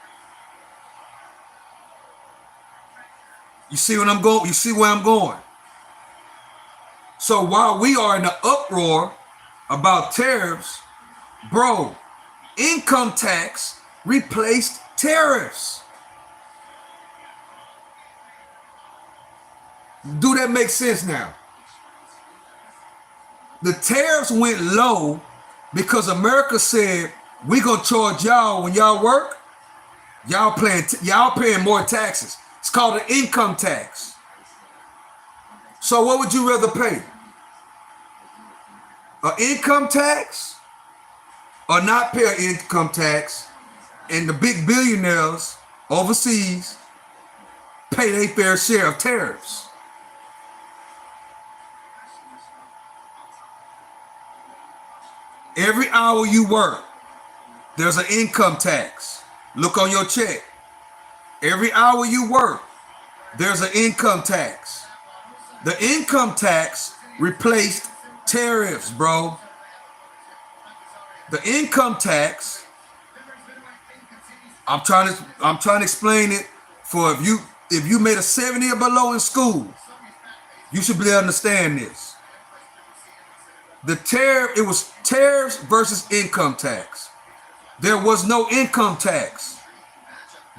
You see what I'm going? You see where I'm going? So while we are in the uproar about tariffs, bro, income tax replaced tariffs. Do that make sense now? The tariffs went low because America said, we're going to charge y'all when y'all work. Y'all paying more taxes. It's called an income tax. So what would you rather pay? An income tax or not pay an income tax, and the big billionaires overseas pay their fair share of tariffs? Every hour you work, there's an income tax. Look on your check. Every hour you work, there's an income tax. The income tax replaced tariffs, bro. The income tax, I'm trying to explain it for if you made a 70 or below in school, you should be able to understand this. It was tariffs versus income tax. There was no income tax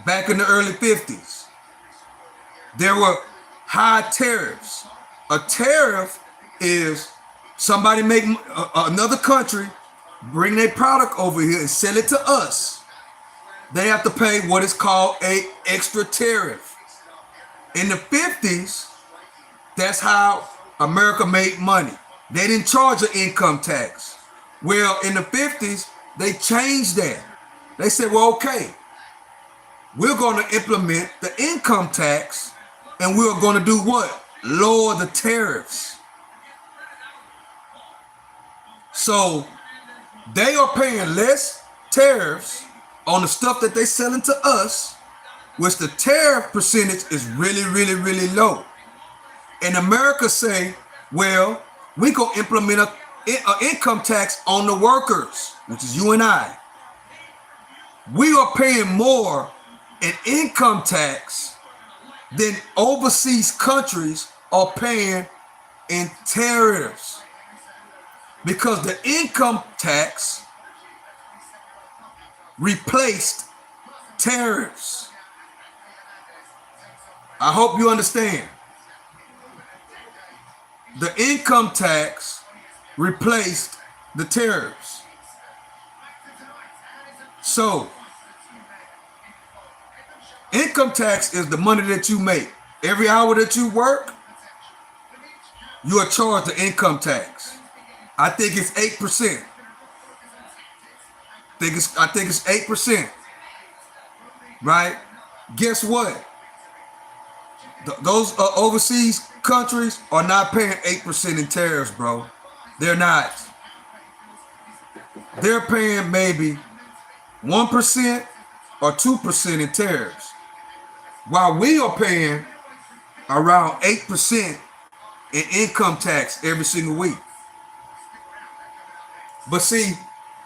back in the early 50s. There were high tariffs. A tariff is somebody make another country bring their product over here and sell it to us. They have to pay what is called an extra tariff. In the 50s, that's how America made money. They didn't charge an income tax. Well, in the 50s, they changed that. They said, well, okay, we're going to implement the income tax, and we're going to do what? Lower the tariffs. So they are paying less tariffs on the stuff that they're selling to us, which the tariff percentage is really, really, really low. And America say, well, we gonna implement an income tax on the workers, which is you and I. We are paying more in income tax than overseas countries are paying in tariffs, because the income tax replaced tariffs. I hope you understand. The income tax replaced the tariffs. So, income tax is the money that you make. Every hour that you work, you are charged the income tax. I think it's 8%. I think it's 8%. Right? Guess what? Those overseas countries are not paying 8% in tariffs, bro. They're not. They're paying maybe 1% or 2% in tariffs, while we are paying around 8% in income tax every single week. But see,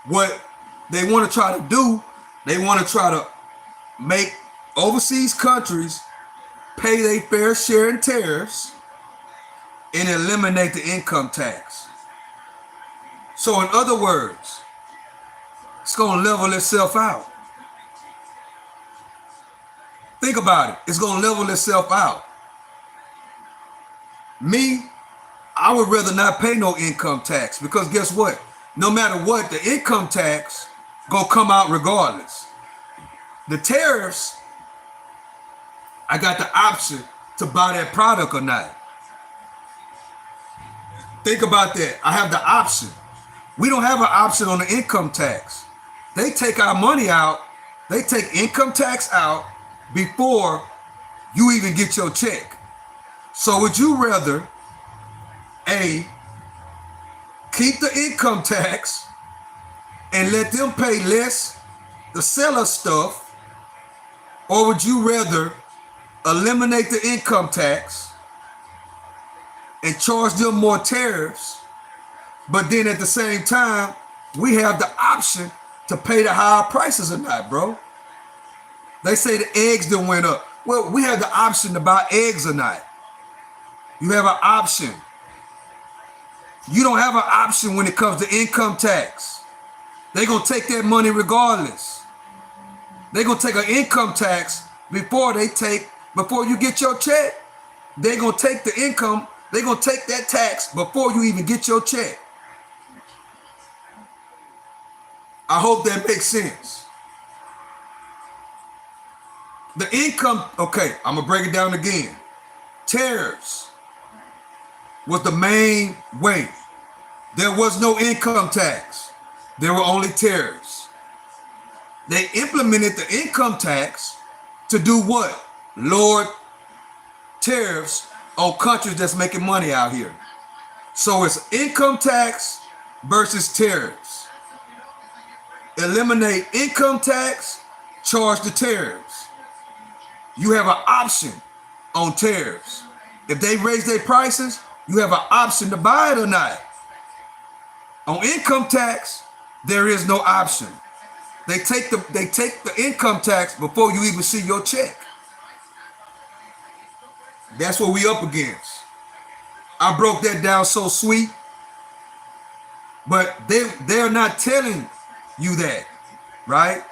what they want to try to do, they want to try to make overseas countries pay their fair share in tariffs, and eliminate the income tax. So in other words, it's going to level itself out. Think about it. It's going to level itself out. Me, I would rather not pay no income tax because guess what? No matter what, the income tax gonna come out regardless. The tariffs, I got the option to buy that product or not. Think about that. I have the option. We don't have an option on the income tax. They take our money out. They take income tax out before you even get your check. So would you rather A, keep the income tax and let them pay less to sell us stuff, or would you rather eliminate the income tax and charge them more tariffs, but then at the same time, we have the option to pay the higher prices or not, bro? They say the eggs done went up. Well, we have the option to buy eggs or not. You have an option. You don't have an option when it comes to income tax. They're going to take that money regardless. They're going to take an income tax before you get your check. They're going to take the income. They're going to take that tax before you even get your check. I hope that makes sense. The income, okay, I'm going to break it down again. Tariffs was the main way. There was no income tax. There were only tariffs. They implemented the income tax to do what? Lower tariffs on countries that's making money out here. So it's income tax versus tariffs. Eliminate income tax, charge the tariffs. You have an option on tariffs. If they raise their prices, you have an option to buy it or not. On income tax, there is no option. They take the income tax before you even see your check. That's what we up against. I broke that down so sweet, but they're not telling you that, right?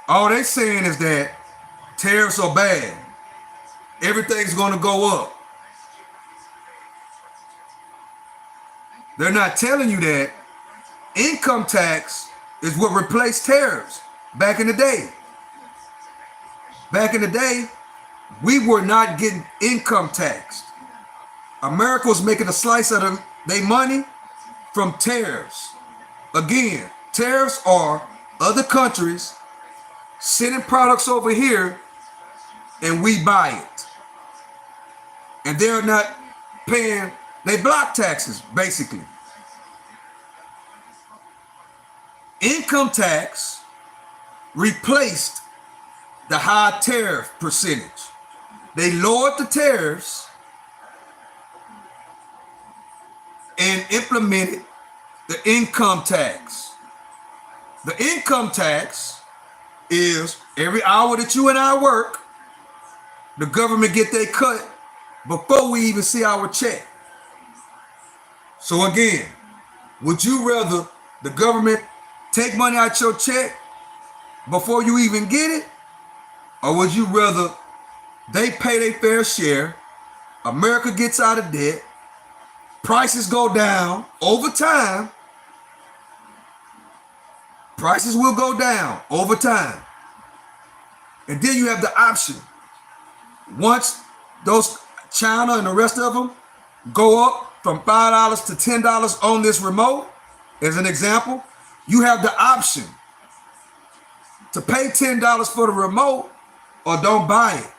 All they're saying is that tariffs are bad. Everything's going to go up. They're not telling you that income tax is what replaced tariffs back in the day. Back in the day, we were not getting income taxed. America was making a slice of their money from tariffs. Again, tariffs are other countries sending products over here and we buy it. And they're not paying, they block taxes, basically. Income tax replaced the high tariff percentage. They lowered the tariffs and implemented the income tax. The income tax is every hour that you and I work, the government get their cut before we even see our check. So again, would you rather the government take money out your check before you even get it? Or would you rather they pay their fair share, America gets out of debt, prices go down over time, prices will go down over time. And then you have the option. Once those China and the rest of them go up from $5 to $10 on this remote, as an example, you have the option to pay $10 for the remote or don't buy it.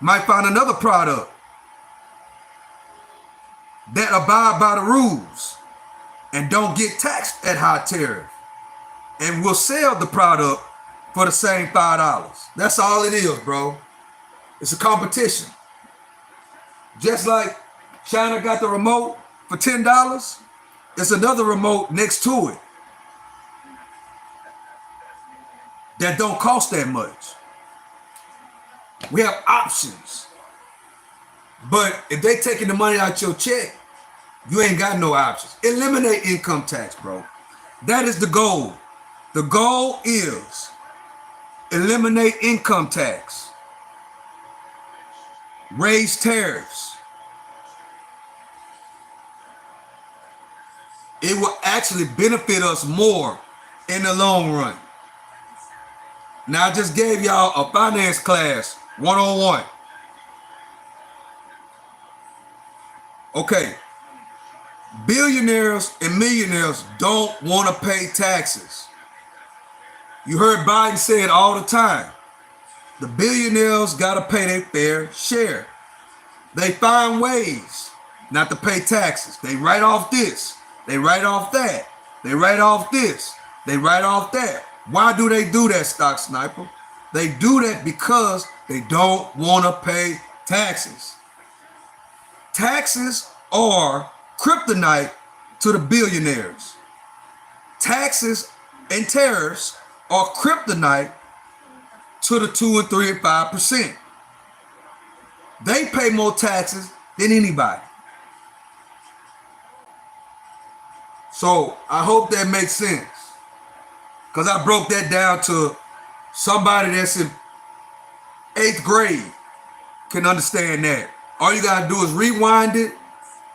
Might find another product that abide by the rules and don't get taxed at high tariff and will sell the product for the same $5. That's all it is, bro. It's a competition. Just like China got the remote for $10, it's another remote next to it that don't cost that much. We have options. But if they taking the money out your check, you ain't got no options. Eliminate income tax, bro. That is the goal. The goal is eliminate income tax, raise tariffs. It will actually benefit us more in the long run. Now, I just gave y'all a finance class 101. Okay. Billionaires and millionaires don't want to pay taxes. You heard Biden say it all the time. The billionaires got to pay their fair share. They find ways not to pay taxes. They write off this. They write off that. They write off this. They write off that. Why do they do that, Stock Sniper? They do that because they don't want to pay taxes. Taxes are kryptonite to the billionaires. Taxes and tariffs are kryptonite to the 2 and 3 and 5%. They pay more taxes than anybody. So I hope that makes sense, because I broke that down to somebody that's in 8th grade can understand that. All you gotta do is rewind it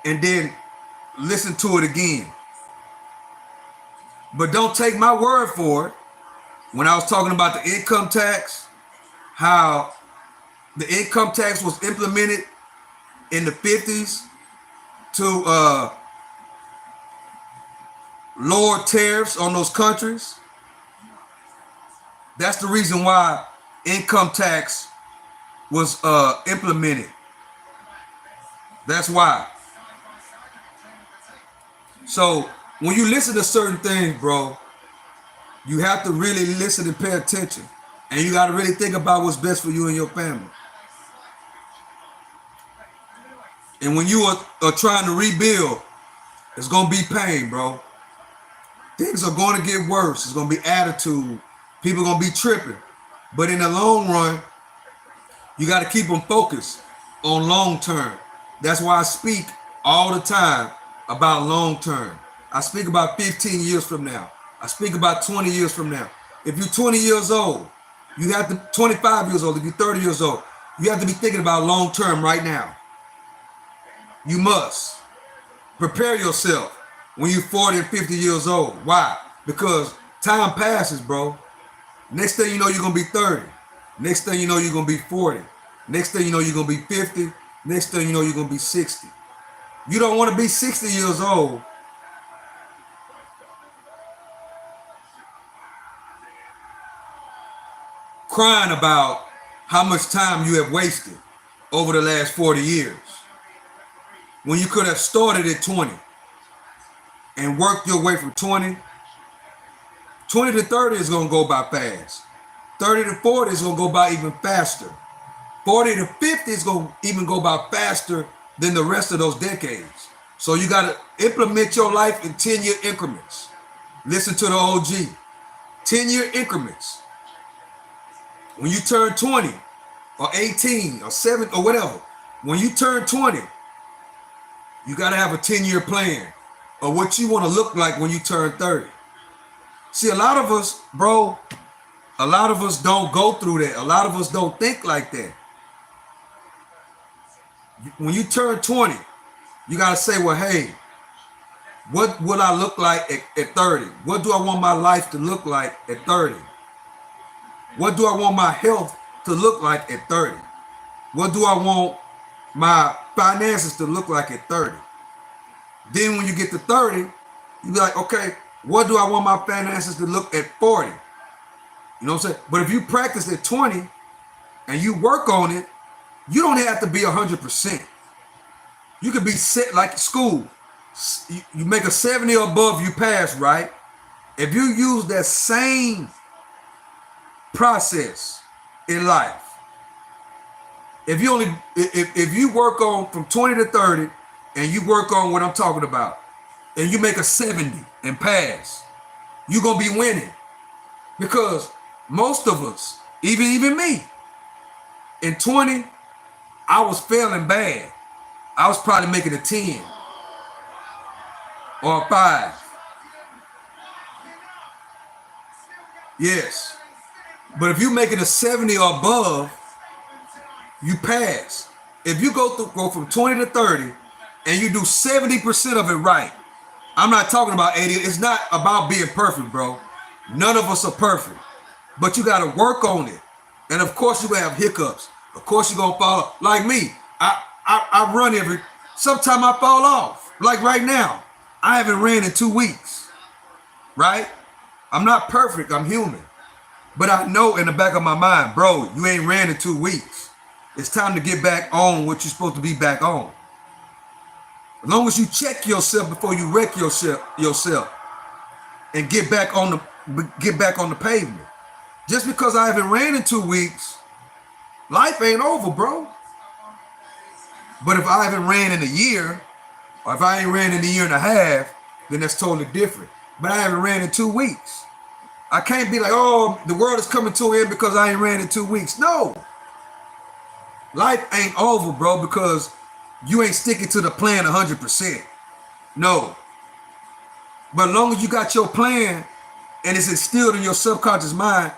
and then listen to it again. But don't take my word for it. When I was talking about the income tax, how the income tax was implemented in the 50s to lower tariffs on those countries. That's the reason why income tax was implemented. That's why. So when you listen to certain things, bro, you have to really listen and pay attention. And you got to really think about what's best for you and your family. And when you are trying to rebuild, it's going to be pain, bro. Things are going to get worse. It's going to be attitude. People are going to be tripping. But in the long run, you got to keep them focused on long term. That's why I speak all the time about long term. I speak about 15 years from now. I speak about 20 years from now. If you're 20 years old, you have to, 25 years old, if you're 30 years old, you have to be thinking about long term right now. You must prepare yourself when you're 40 and 50 years old. Why? Because time passes, bro. Next thing you know, you're going to be 30. Next thing you know, you're going to be 40. Next thing you know, you're going to be 50. Next thing you know, you're going to be 60. You don't want to be 60 years old crying about how much time you have wasted over the last 40 years. When you could have started at 20 and worked your way from 20 to 30 is going to go by fast. 30 to 40 is going to go by even faster. 40 to 50 is going to even go by faster than the rest of those decades. So you got to implement your life in 10-year increments. Listen to the OG. 10-year increments. When you turn 20 or 18 or 7 or whatever, when you turn 20, you got to have a 10-year plan of what you want to look like when you turn 30. See, a lot of us, bro, a lot of us don't go through that. A lot of us don't think like that. When you turn 20, you got to say, well, hey, what will I look like at 30? What do I want my life to look like at 30? What do I want my health to look like at 30? What do I want my finances to look like at 30? Then when you get to 30, you be like, okay, what do I want my finances to look at 40? You know what I'm saying? But if you practice at 20 and you work on it, you don't have to be 100%. You could be set like school. You make a 70 or above, you pass, right? If you use that same process in life, if you work on from 20 to 30 and you work on what I'm talking about and you make a 70 and pass, you're gonna be winning. Because most of us, even me, in 20, I was failing bad. I was probably making a 10 or a 5. Yes. But if you're making a 70 or above, you pass. If you go from 20 to 30 and you do 70% of it right, I'm not talking about 80. It's not about being perfect, bro. None of us are perfect. But you got to work on it. And of course you're going to have hiccups. Of course you're going to fall off. Like me, I run sometimes I fall off. Like right now, I haven't ran in 2 weeks, right? I'm not perfect, I'm human. But I know in the back of my mind, bro, you ain't ran in 2 weeks. It's time to get back on what you're supposed to be back on. As long as you check yourself before you wreck yourself and get back on the pavement. Just because I haven't ran in 2 weeks, life ain't over, bro. But if I haven't ran in a year, or if I ain't ran in a year and a half, then that's totally different. But I haven't ran in 2 weeks. I can't be like, oh, the world is coming to an end because I ain't ran in 2 weeks. No. Life ain't over, bro, because you ain't sticking to the plan 100%. No. But as long as you got your plan and it's instilled in your subconscious mind,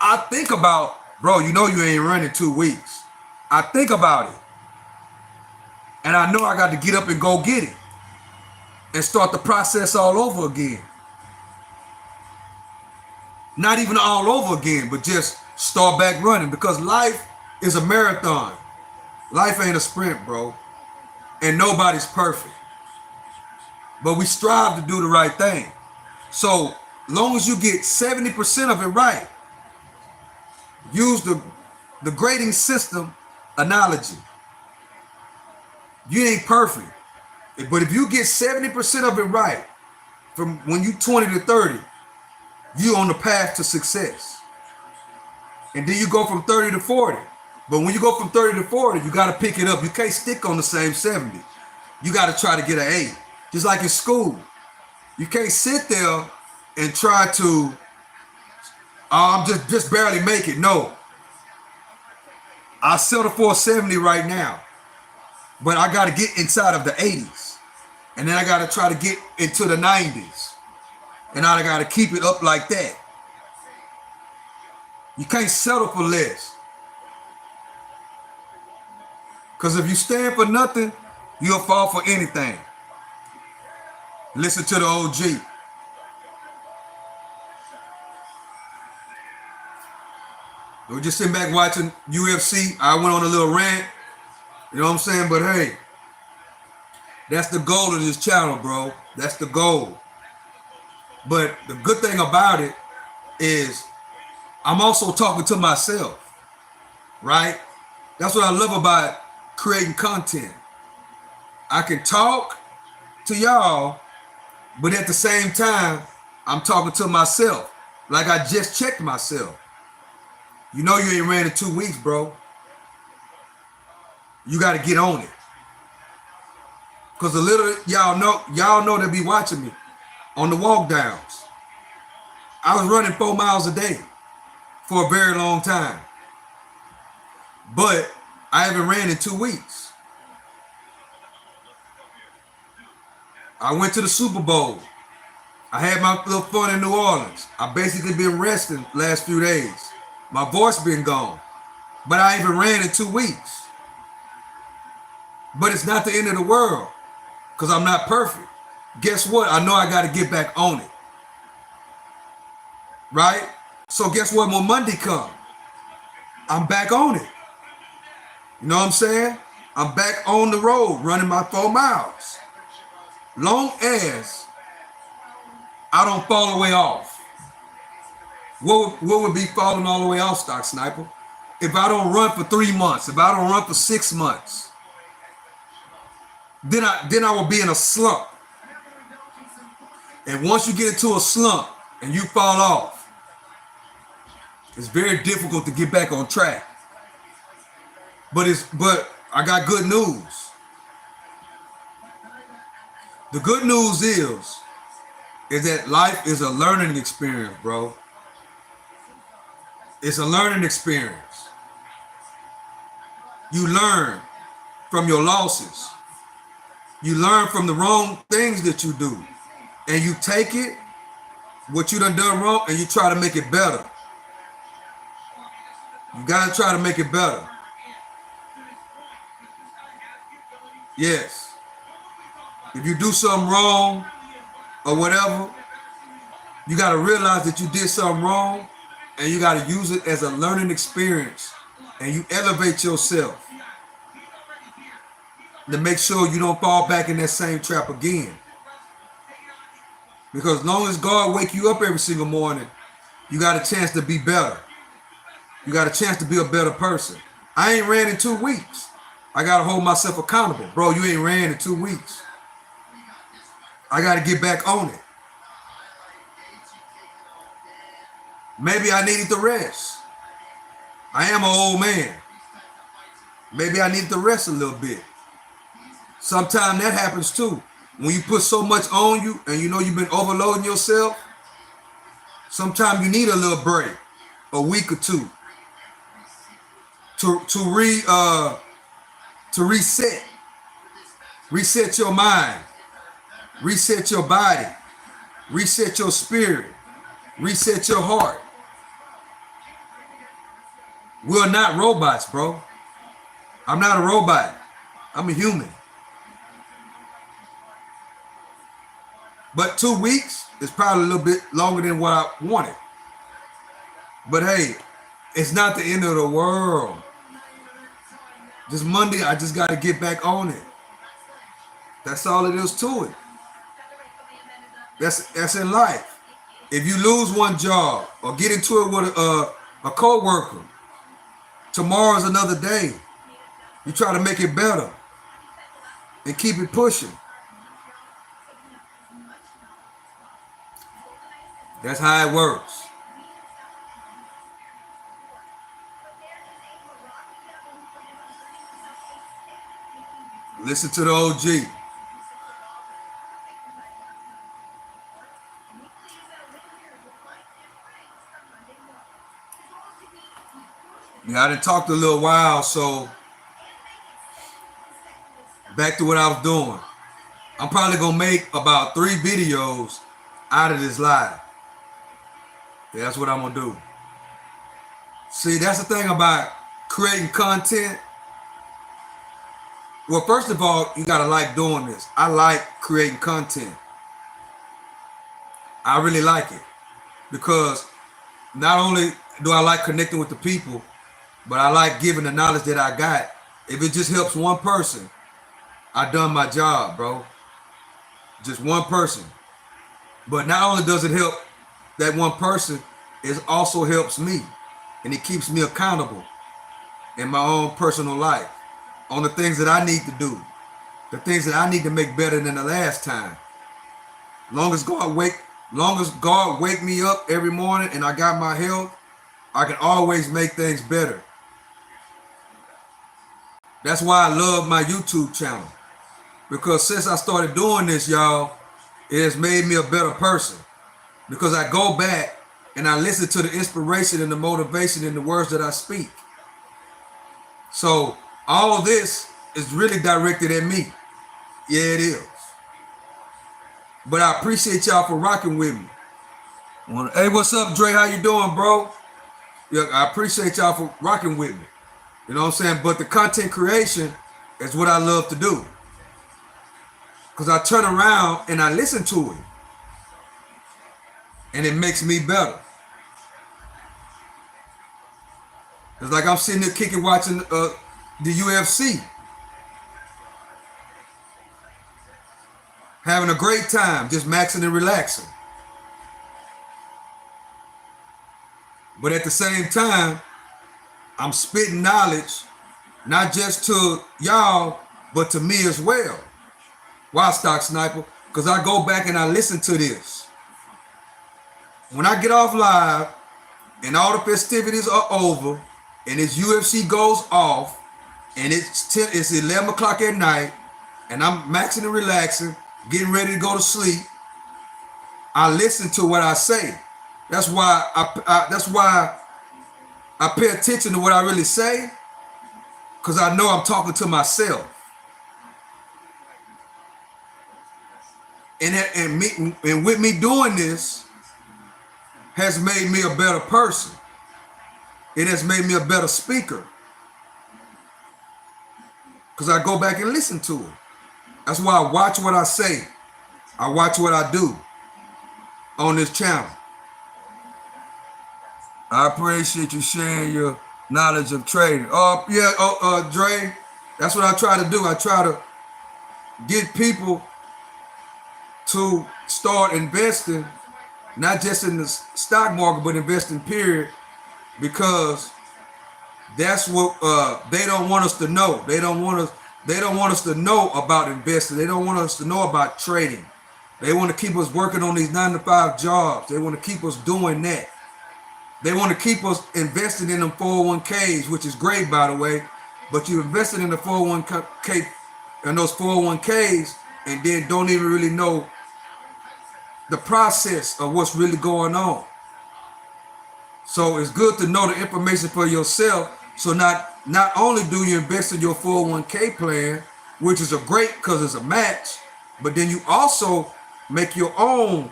I think about, bro, you know you ain't running 2 weeks. I think about it. And I know I got to get up and go get it and start the process all over again. Not even all over again, but just start back running, because life is a marathon. Life ain't a sprint, bro. And nobody's perfect. But we strive to do the right thing. So long as you get 70% of it right, use the grading system analogy. You ain't perfect. But if you get 70% of it right, from when you 20 to 30, you on the path to success. And then you go from 30 to 40. But when you go from 30 to 40, you got to pick it up. You can't stick on the same 70. You got to try to get an 8. Just like in school. You can't sit there and try to, I'm just barely make it. No. I settle for a 70 right now. But I got to get inside of the 80s. And then I got to try to get into the 90s. And I got to keep it up like that. You can't settle for less. Because if you stand for nothing, you'll fall for anything. Listen to the OG. We were just sitting back watching UFC. I went on a little rant. You know what I'm saying? But hey, that's the goal of this channel, bro. That's the goal. But the good thing about it is I'm also talking to myself, right? That's what I love about creating content. I can talk to y'all, but at the same time, I'm talking to myself. Like I just checked myself. You know you ain't ran in 2 weeks, bro. You got to get on it. Because y'all know they be watching me on the walk downs. I was running 4 miles a day for a very long time. But I haven't ran in 2 weeks. I went to the Super Bowl. I had my little fun in New Orleans. I basically been resting last few days. My voice been gone. But I haven't ran in 2 weeks. But it's not the end of the world, because I'm not perfect. Guess what? I know I got to get back on it. Right? So guess what? When Monday comes, I'm back on it. You know what I'm saying? I'm back on the road running my 4 miles. Long as I don't fall away off. What would be falling all the way off, Stock Sniper? If I don't run for 3 months, if I don't run for 6 months, then I will be in a slump. And once you get into a slump and you fall off, it's very difficult to get back on track. But I got good news. The good news is that life is a learning experience, bro. It's a learning experience. You learn from your losses. You learn from the wrong things that you do. And you take it, what you done wrong, and you try to make it better. You gotta try to make it better. Yes. If you do something wrong or whatever, you gotta realize that you did something wrong, and you gotta use it as a learning experience, and you elevate yourself to make sure you don't fall back in that same trap again. Because as long as God wake you up every single morning, you got a chance to be better. You got a chance to be a better person. I ain't ran in 2 weeks. I got to hold myself accountable. Bro, you ain't ran in 2 weeks. I got to get back on it. Maybe I needed to rest. I am an old man. Maybe I need to rest a little bit. Sometimes that happens too. When you put so much on you and you know you've been overloading yourself, sometimes you need a little break, a week or two, to reset. Reset your mind, reset your body, reset your spirit, reset your heart. We're not robots, bro. I'm not a robot. I'm a human. But 2 weeks is probably a little bit longer than what I wanted. But hey, it's not the end of the world. This Monday, I just got to get back on it. That's all it is to it. That's in life. If you lose one job or get into it with a co-worker, tomorrow's another day. You try to make it better and keep it pushing. That's how it works. Listen to the OG. Yeah, I done talked a little while, so back to what I was doing. I'm probably gonna make about 3 videos out of this live. Yeah, that's what I'm gonna do. See, that's the thing about creating content. Well, first of all, you gotta like doing this. I like creating content. I really like it because not only do I like connecting with the people, but I like giving the knowledge that I got. If it just helps one person, I done my job, bro. Just one person. But not only does it help that one person, it also helps me, and it keeps me accountable in my own personal life on the things that I need to do, the things that I need to make better than the last time. Long as God wake me up every morning and I got my health, I can always make things better. That's why I love my YouTube channel, because since I started doing this, y'all, it has made me a better person, because I go back and I listen to the inspiration and the motivation in the words that I speak. So all this is really directed at me. Yeah, it is. But I appreciate y'all for rocking with me. Hey, what's up, Dre? How you doing, bro? Yeah, I appreciate y'all for rocking with me. You know what I'm saying? But the content creation is what I love to do, because I turn around and I listen to it, and it makes me better. It's like I'm sitting there kicking, watching the UFC, having a great time, just maxing and relaxing. But at the same time, I'm spitting knowledge, not just to y'all, but to me as well. Wild Stock Sniper, because I go back and I listen to this. When I get off live and all the festivities are over and this UFC goes off and it's 11 o'clock at night and I'm maxing and relaxing, getting ready to go to sleep, I listen to what I say. That's why I pay attention to what I really say, because I know I'm talking to myself. and with me doing this has made me a better person. It has made me a better speaker. Because I go back and listen to it. That's why I watch what I say. I watch what I do on this channel. I appreciate you sharing your knowledge of trading. Dre, that's what I try to do. I try to get people to start investing, not just in the stock market, but investing period, because that's what they don't want us to know. They don't want us to know about investing. They don't want us to know about trading. They want to keep us working on these 9-to-5 jobs. They want to keep us doing that. They want to keep us invested in them 401ks, which is great, by the way. But you invested in the 401k and those 401ks, and then don't even really know the process of what's really going on. So it's good to know the information for yourself. So not only do you invest in your 401k plan, which is a great because it's a match, but then you also make your own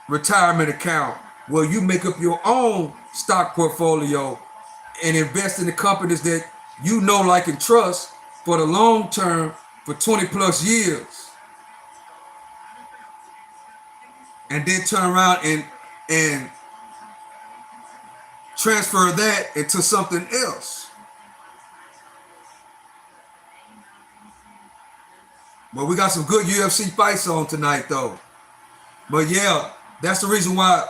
retirement account where you make up your own stock portfolio and invest in the companies that you know, like, and trust for the long term for 20 plus years. And then turn around and transfer that into something else. But we got some good UFC fights on tonight, though. But yeah, that's the reason why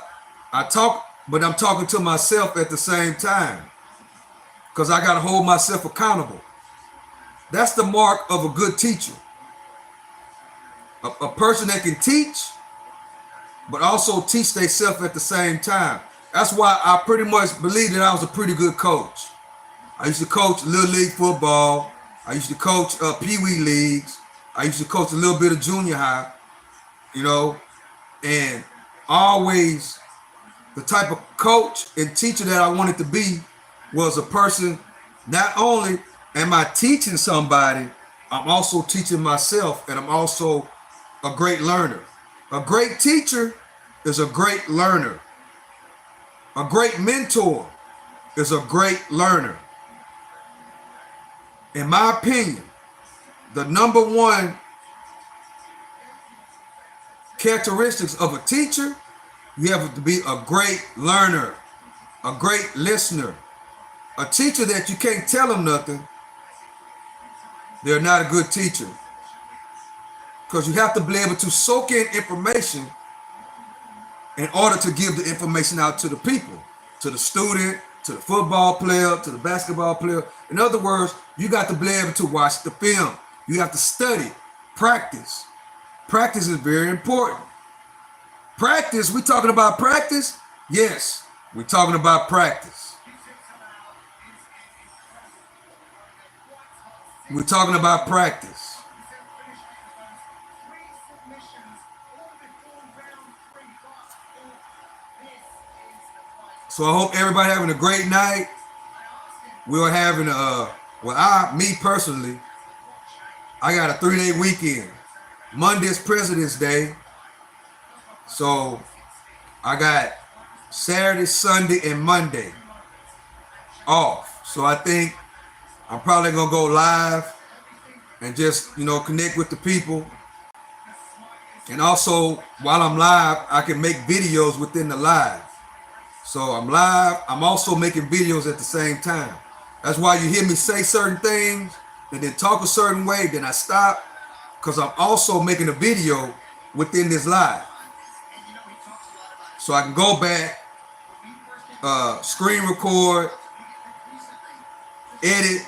I talk, but I'm talking to myself at the same time, because I got to hold myself accountable. That's the mark of a good teacher. A person that can teach, but also teach themselves at the same time. That's why I pretty much believe that I was a pretty good coach. I used to coach Little League football. I used to coach Pee-wee leagues. I used to coach a little bit of junior high, and always the type of coach and teacher that I wanted to be was a person, not only am I teaching somebody, I'm also teaching myself, and I'm also a great learner. A great teacher is a great learner. A great mentor is a great learner. In my opinion, the number one characteristics of a teacher, you have to be a great learner, a great listener. A teacher that you can't tell them nothing, they're not a good teacher. Because you have to be able to soak in information in order to give the information out to the people, to the student, to the football player, to the basketball player. In other words, you got to be able to watch the film. You have to study, practice. Practice is very important. Practice, we talking about practice? Yes, we're talking about practice. We're talking about practice. So I hope everybody having a great night. We're having me personally, I got a 3-day weekend. Monday's President's Day. So I got Saturday, Sunday, and Monday off. So I think I'm probably gonna go live and just, connect with the people. And also, while I'm live, I can make videos within the live. So I'm live, I'm also making videos at the same time. That's why you hear me say certain things and then talk a certain way, then I stop, because I'm also making a video within this live. So I can go back, screen record, edit,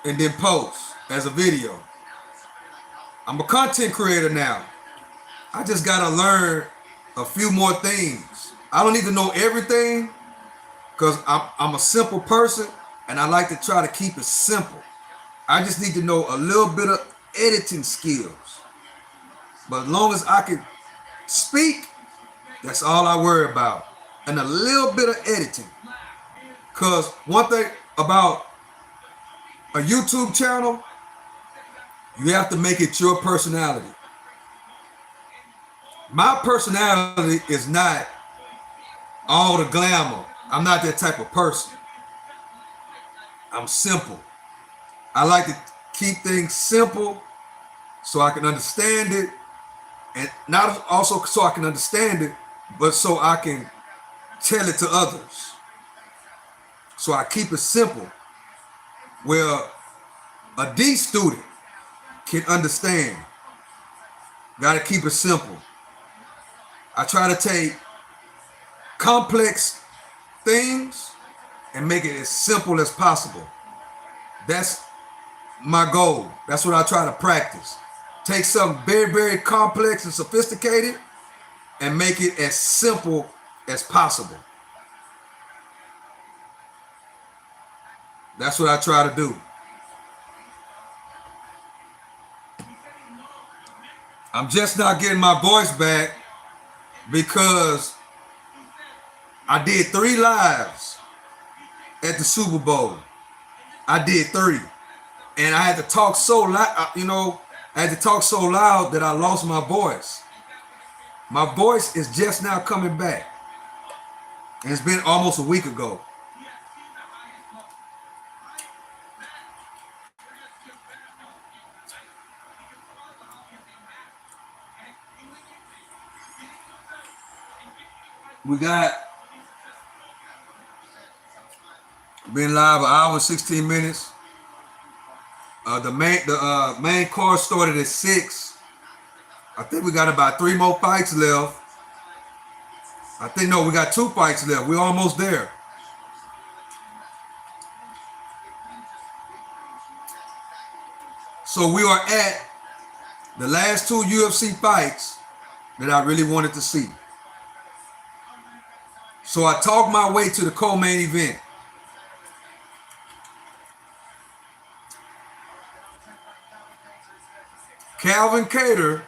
and then post as a video. I'm a content creator now. I just gotta learn a few more things. I don't need to know everything, because I'm a simple person and I like to try to keep it simple. I just need to know a little bit of editing skills. But as long as I can speak, that's all I worry about. And a little bit of editing. Because one thing about a YouTube channel, you have to make it your personality. My personality is not all the glamour. I'm not that type of person. I'm simple. I like to keep things simple so I can understand it, and not also so I can understand it, but so I can tell it to others. So I keep it simple where a D student can understand. Got to keep it simple. I try to take complex things and make it as simple as possible. That's my goal. That's what I try to practice. Take something very, very complex and sophisticated and make it as simple as possible. That's what I try to do. I'm just not getting my voice back because I did 3 lives at the Super Bowl. I did 3. And I had to talk so loud, I had to talk so loud that I lost my voice. My voice is just now coming back. And it's been almost a week ago. We got been live an hour and 16 minutes. The main card started at 6. I think we got about 3 more fights left. We got 2 fights left. We're almost there. So we are at the last 2 UFC fights that I really wanted to see. So I talked my way to the co-main event. Calvin Kattar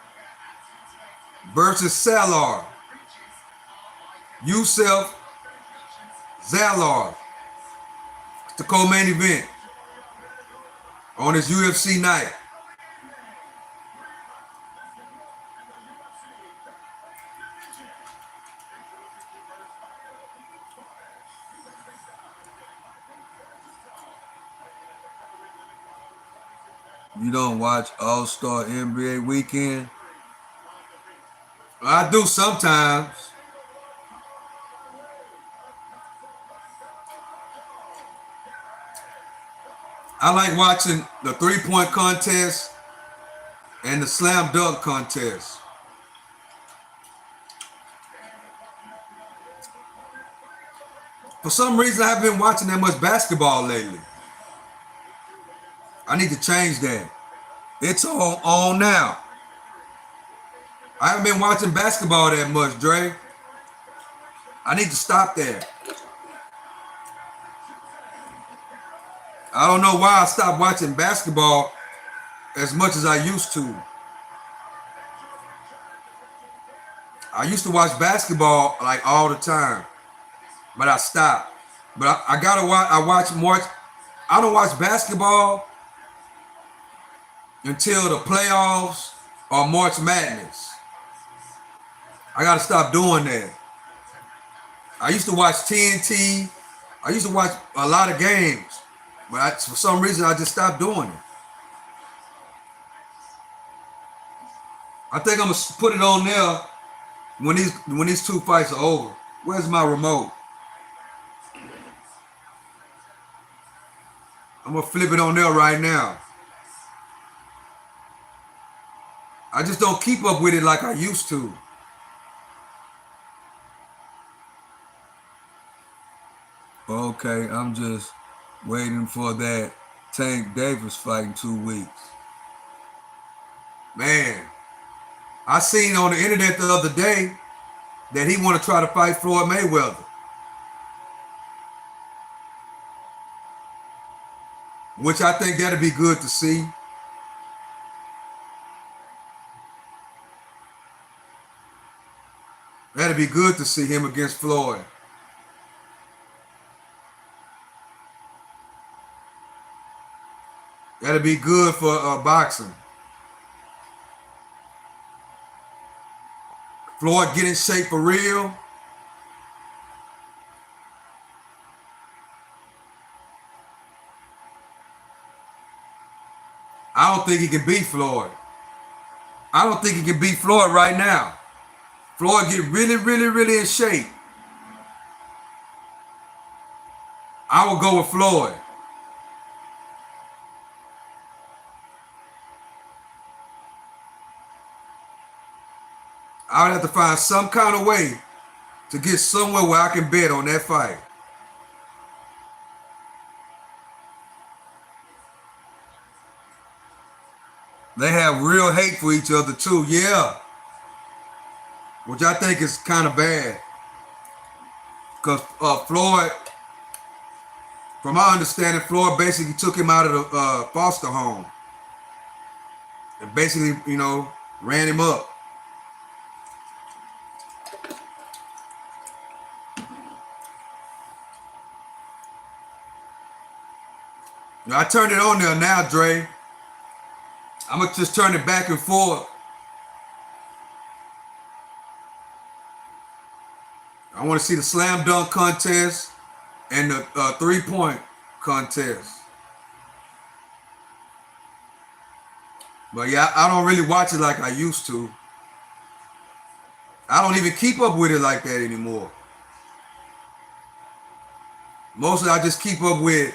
versus Salar. Yusuf Zalal. The co-main event on this UFC night. You don't watch All-Star NBA Weekend? I do sometimes. I like watching the 3-point contest and the slam dunk contest. For some reason, I haven't been watching that much basketball lately. I need to change that. It's on now. I haven't been watching basketball that much, Dre. I need to stop that. I don't know why I stopped watching basketball as much as I used to. I used to watch basketball like all the time, but I stopped. But I gotta watch. I watch more. I don't watch basketball until the playoffs or March Madness. I gotta stop doing that. I used to watch TNT. I used to watch a lot of games, but for some reason I just stopped doing it. I think I'm gonna put it on there when these 2 fights are over. Where's my remote? I'm gonna flip it on there right now. I just don't keep up with it like I used to. Okay, I'm just waiting for that Tank Davis fight in 2 weeks. Man, I seen on the internet the other day that he want to try to fight Floyd Mayweather. Which I think that'd be good to see. That'd be good to see him against Floyd. That'd be good for boxing. Floyd get in shape for real. I don't think he can beat Floyd. I don't think he can beat Floyd right now. Floyd get really, really, really in shape. I would go with Floyd. I would have to find some kind of way to get somewhere where I can bet on that fight. They have real hate for each other too, yeah. Which I think is kind of bad. Because Floyd, from my understanding, Floyd basically took him out of the foster home. And basically, ran him up. I turned it on there now, Dre. I'm going to just turn it back and forth. I want to see the slam dunk contest and the 3-point contest. But yeah, I don't really watch it like I used to. I don't even keep up with it like that anymore. Mostly I just keep up with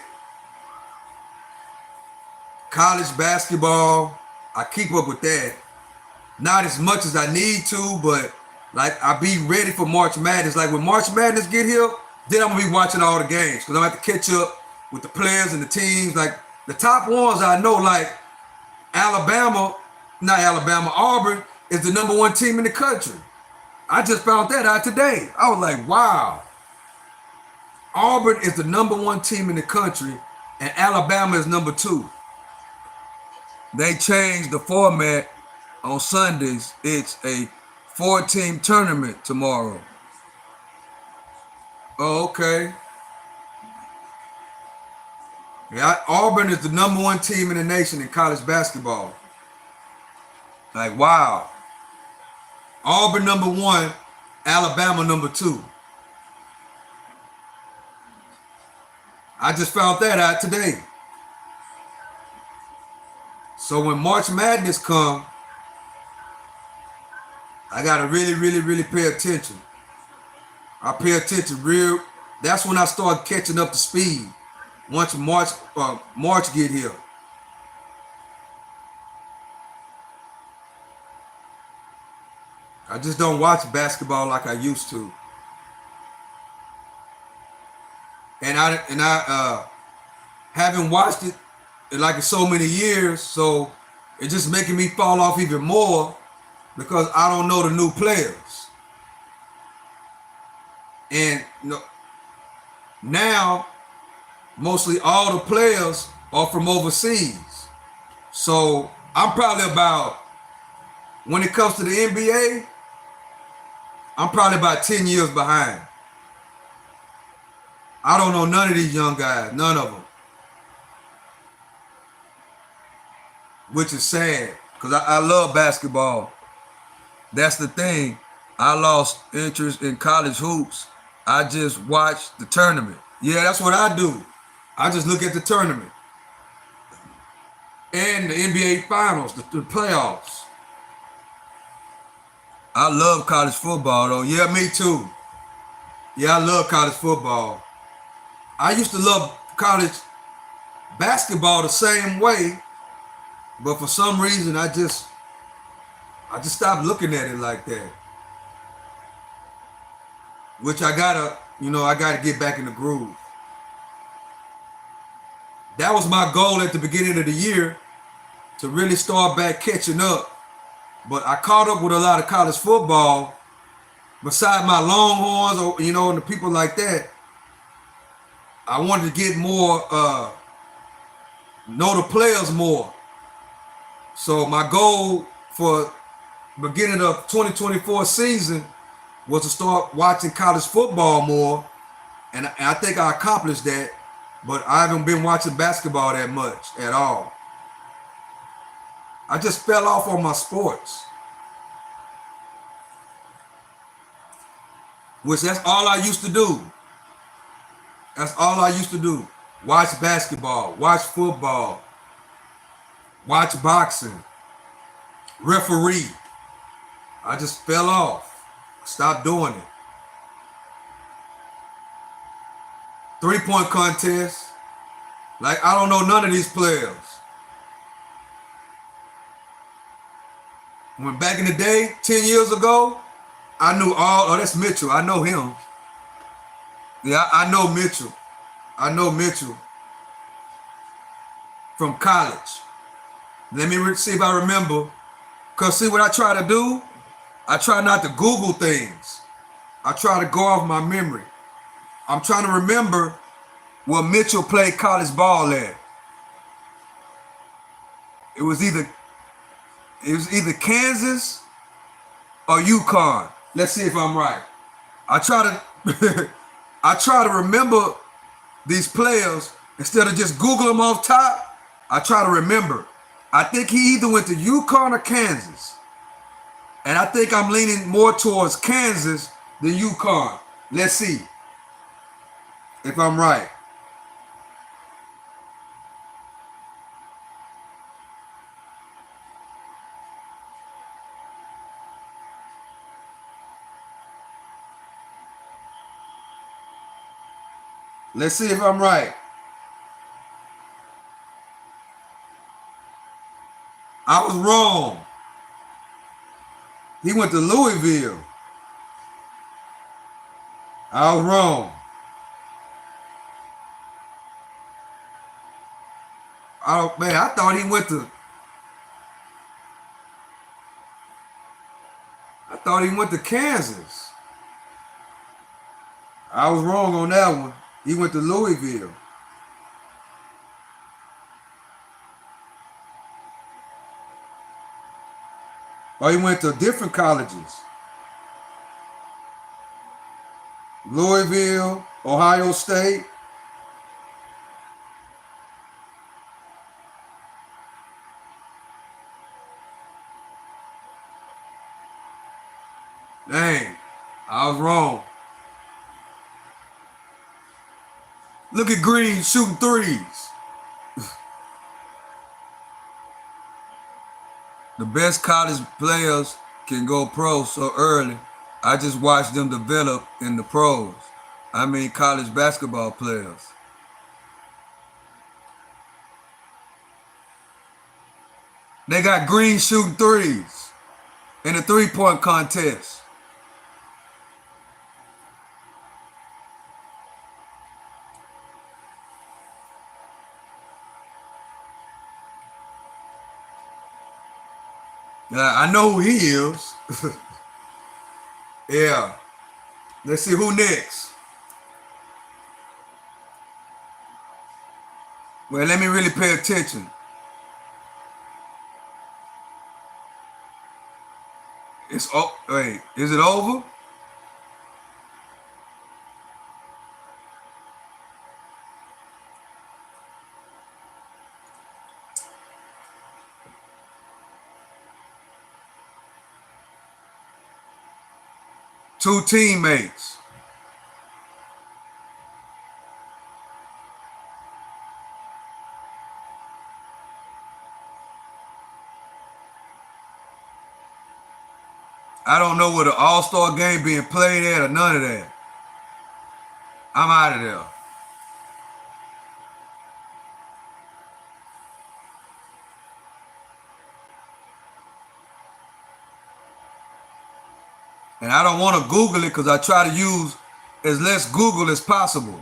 college basketball. I keep up with that. Not as much as I need to, but like I be ready for March Madness. Like when March Madness get here, then I'm gonna be watching all the games because I'm gonna have to catch up with the players and the teams. Like the top ones I know, like Auburn is the #1 team in the country. I just found that out today. I was like, wow. Auburn is the #1 team in the country and Alabama is #2. They changed the format on Sundays. It's a 4-team tournament tomorrow. Oh, okay. Yeah, Auburn is the #1 team in the nation in college basketball. Like, wow. Auburn #1, Alabama #2. I just found that out today. So when March Madness come, I gotta really, really, really pay attention. I pay attention real. That's when I start catching up to speed. Once March get here. I just don't watch basketball like I used to. And I haven't watched it in like so many years, so it's just making me fall off even more because I don't know the new players. And now mostly all the players are from overseas. So I'm probably about, when it comes to the NBA, I'm probably about 10 years behind. I don't know none of these young guys, none of them. Which is sad, because I love basketball. That's the thing. I lost interest in college hoops. I just watch the tournament. Yeah, that's what I do. I just look at the tournament. And the NBA finals, the playoffs. I love college football though. Yeah, me too. Yeah, I love college football. I used to love college basketball the same way, but for some reason I just stopped looking at it like that. Which I gotta get back in the groove. That was my goal at the beginning of the year, to really start back catching up. But I caught up with a lot of college football. Beside my Longhorns, and the people like that, I wanted to get more, know the players more. So my goal for beginning of 2024 season was to start watching college football more. And I think I accomplished that, but I haven't been watching basketball that much at all. I just fell off on my sports. which that's all I used to do. That's all I used to do. Watch basketball, watch football, watch boxing, referee. I just fell off. Stopped doing it. 3-point contest. Like, I don't know none of these players. When back in the day, 10 years ago, I knew oh, that's Mitchell. I know him. Yeah, I know Mitchell. I know Mitchell from college. Let me see if I remember. Because see what I try to do? I try not to Google things. I try to go off my memory. I'm trying to remember where Mitchell played college ball at. It was either Kansas or UConn. Let's see if I'm right. I try to I try to remember these players instead of just Google them off top. I try to remember. I think he either went to UConn or Kansas. And I think I'm leaning more towards Kansas than UConn. Let's see if I'm right. Let's see if I'm right. I was wrong. He went to Louisville. I was wrong. Oh man, I thought he went to Kansas. I was wrong on that one. He went to Louisville. Or he went to different colleges. Louisville, Ohio State. Dang, I was wrong. Look at Green shooting threes. The best college players can go pro so early. I just watched them develop in the pros. I mean college basketball players. They got Green shooting threes in the 3-point contest. I know who he is. Yeah. Let's see who next. Well, let me really pay attention. Wait, is it over? Two teammates. I don't know where the All-Star game being played at or none of that. I'm out of there. And I don't want to Google it because I try to use as less Google as possible.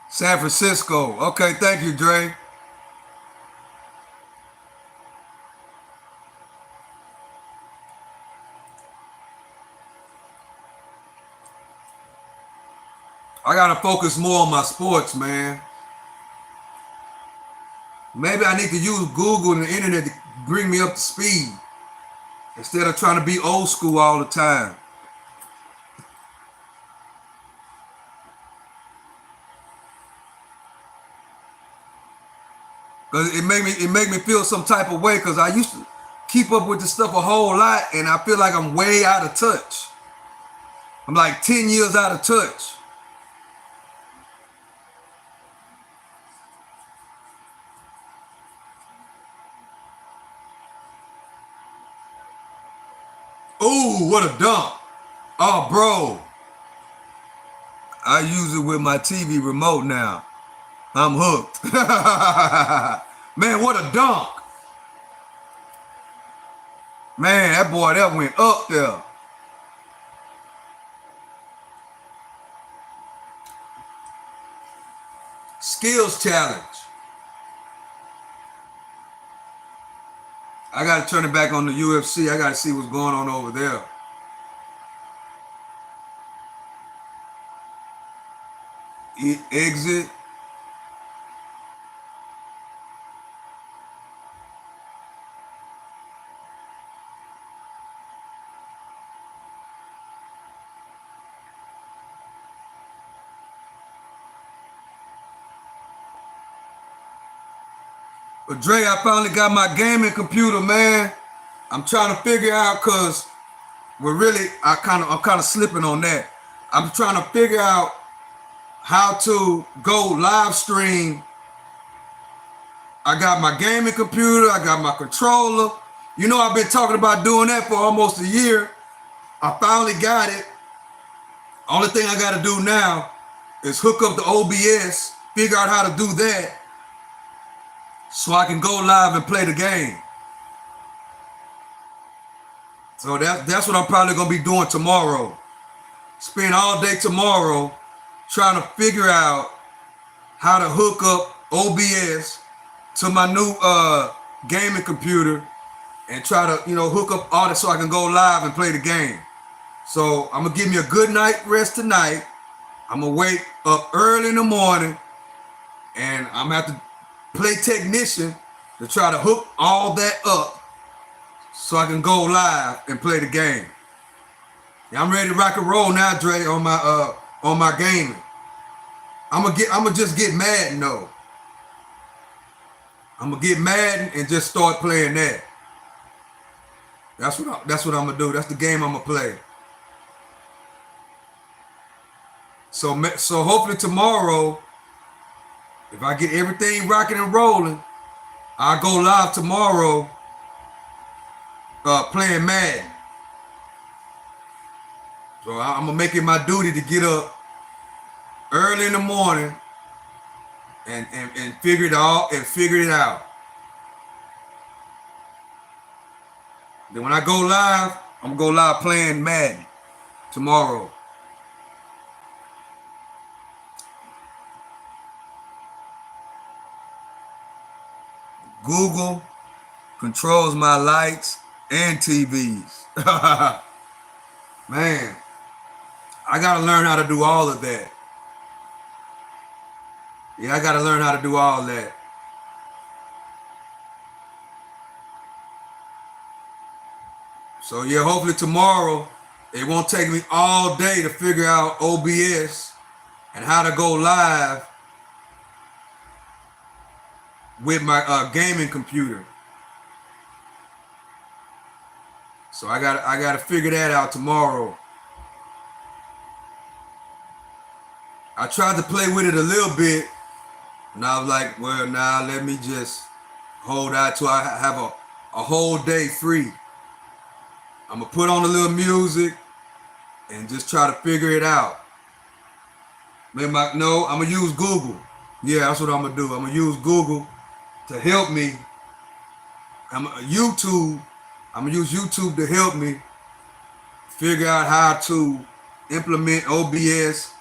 San Francisco. Okay, thank you, Dre. I gotta focus more on my sports, man. Maybe I need to use Google and the internet to bring me up to speed instead of trying to be old school all the time. Cause it made me feel some type of way, cause I used to keep up with this stuff a whole lot, and I feel like I'm way out of touch. I'm like 10 years out of touch. Ooh, what a dunk. Oh, bro. I use it with my TV remote now. I'm hooked. Man, what a dunk. Man, that boy, that went up there. Skills challenge. I got to turn it back on the UFC. I got to see what's going on over there. Exit. But Dre, I finally got my gaming computer, man. I'm trying to figure out, cause I'm kind of slipping on that. I'm trying to figure out how to go live stream. I got my gaming computer, I got my controller. You know, I've been talking about doing that for almost a year. I finally got it. Only thing I got to do now is hook up the OBS, figure out how to do that, so I can go live and play the game. So that's what I'm probably gonna be doing tomorrow. Spend all day tomorrow trying to figure out how to hook up OBS to my new gaming computer and try to, hook up all that so I can go live and play the game. So I'm gonna give me a good night rest tonight. I'm gonna wake up early in the morning, and I'm gonna have to play technician to try to hook all that up so I can go live and play the game. Yeah, I'm ready to rock and roll now, Dre, on my gaming. I'm gonna just get Madden though. I'm gonna get Madden and just start playing that. That's what I'm gonna do. That's the game I'm gonna play. So hopefully tomorrow, if I get everything rocking and rolling, I'll go live tomorrow playing Madden. So I'm gonna make it my duty to get up early in the morning and figure it out. Then when I go live, I'm gonna go live playing Madden tomorrow. Google controls my lights and TVs. Man, I gotta learn how to do all of that. Yeah, I gotta learn how to do all that. So yeah, hopefully tomorrow, it won't take me all day to figure out OBS and how to go live with my gaming computer. So I gotta figure that out tomorrow. I tried to play with it a little bit, and I was like, well, now let me just hold out till I have a whole day free. I'm gonna put on a little music and just try to figure it out. I'm gonna use Google. Yeah, that's what I'm gonna do. I'm gonna use Google to help me. I'm gonna use YouTube to help me figure out how to implement OBS.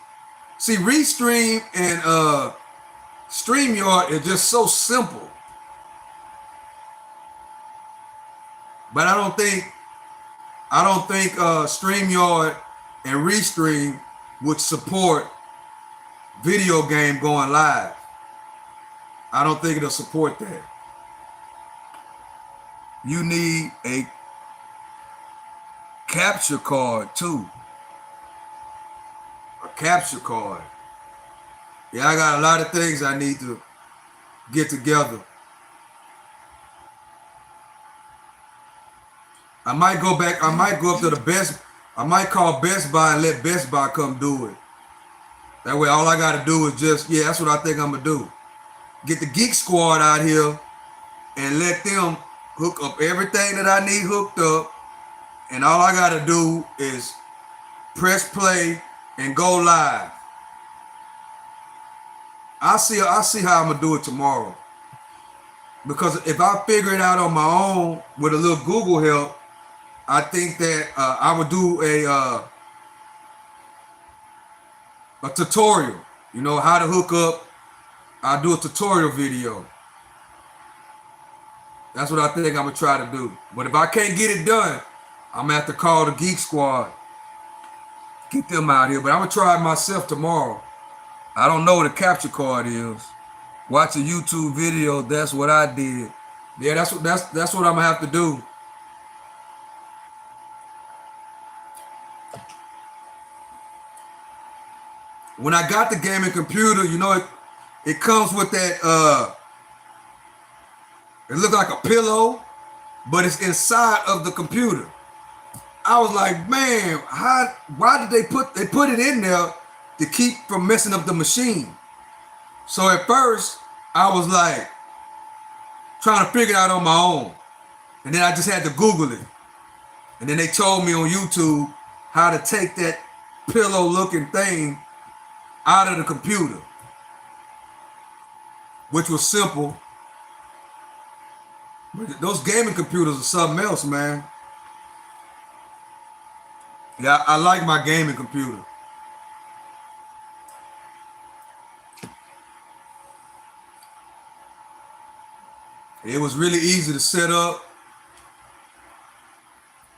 See, Restream and StreamYard is just so simple. But I don't think StreamYard and Restream would support video game going live. I don't think it'll support that. You need a capture card too. A capture card. Yeah, I got a lot of things I need to get together. I might go back. I might go up to the Best. I might call Best Buy and let Best Buy come do it. That way, all I got to do is just, yeah, that's what I think I'm going to do. Get the Geek Squad out here and let them hook up everything that I need hooked up. And all I got to do is press play and go live. I see how I'm going to do it tomorrow. Because if I figure it out on my own with a little Google help, I think that I would do a tutorial. You know, how to hook up. I'll do a tutorial video. That's what I think I'm going to try to do. But if I can't get it done, I'm going to have to call the Geek Squad. Get them out here. But I'm going to try it myself tomorrow. I don't know what a capture card is. Watch a YouTube video. That's what I did. Yeah, that's what I'm going to have to do. When I got the gaming computer, you know, it comes with that, it looked like a pillow, but it's inside of the computer. I was like, man, why did they put it in there to keep from messing up the machine? So at first, I was like, trying to figure it out on my own. And then I just had to Google it. And then they told me on YouTube how to take that pillow looking thing out of the computer, which was simple. But those gaming computers are something else, man. Yeah, I like my gaming computer. It was really easy to set up.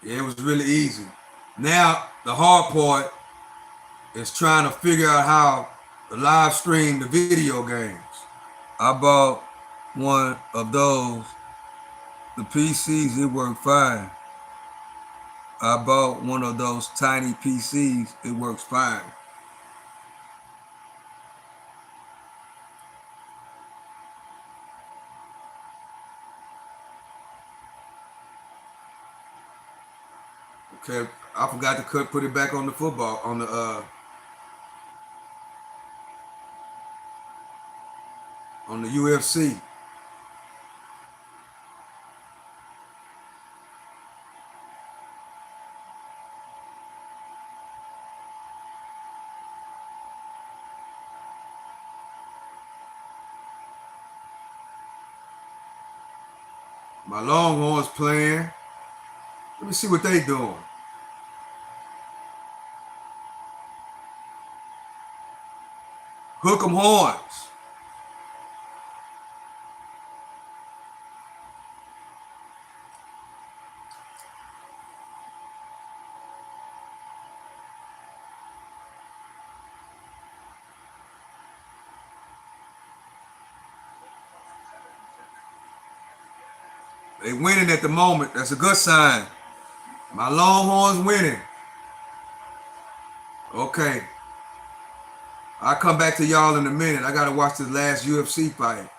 Yeah, it was really easy. Now, the hard part is trying to figure out how to live stream the video games. I bought one of those. The PCs, it worked fine. I bought one of those tiny PCs, it works fine. Okay, I forgot to put it back on the football, on the UFC. My Longhorns playing. Let me see what they doing. Hook 'em horns. They winning at the moment. That's a good sign. My Longhorns winning. Okay. I'll come back to y'all in a minute. I got to watch this last UFC fight.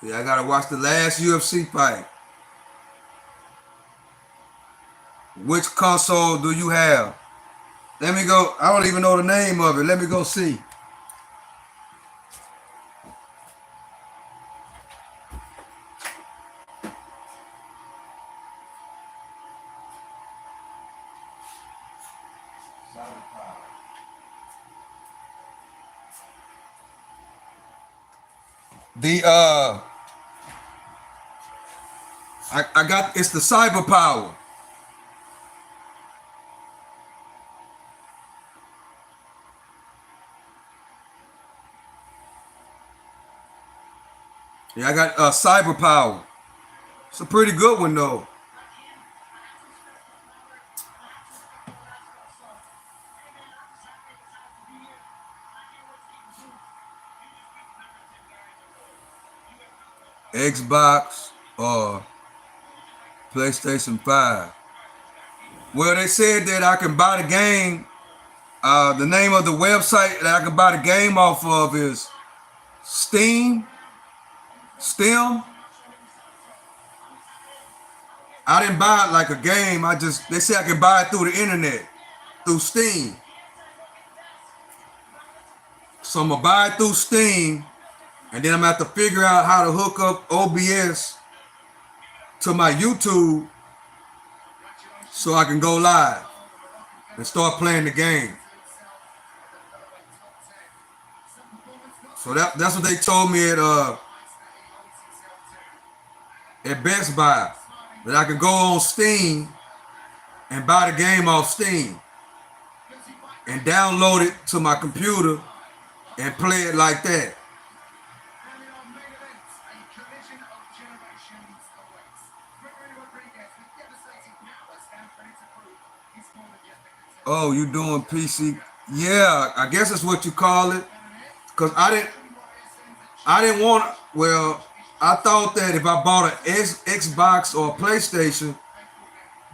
Yeah, I got to watch the last UFC fight. Which console do you have? Let me go. I don't even know the name of it. Let me go see. I got, it's the Cyber Power. Yeah, I got Cyber Power. It's a pretty good one though. Xbox or PlayStation 5. Well, they said that I can buy the game. The name of the website that I can buy the game off of is Steam. I didn't buy it like a game. They say I can buy it through the internet, through Steam. So I'm gonna buy it through Steam, and then I'm gonna have to figure out how to hook up OBS to my YouTube so I can go live and start playing the game. So that's what they told me at Best Buy, that I could go on Steam and buy the game off Steam and download it to my computer and play it like that. Oh, you doing PC? Yeah, I guess that's what you call it. Cause I didn't want. Well, I thought that if I bought an Xbox or a PlayStation,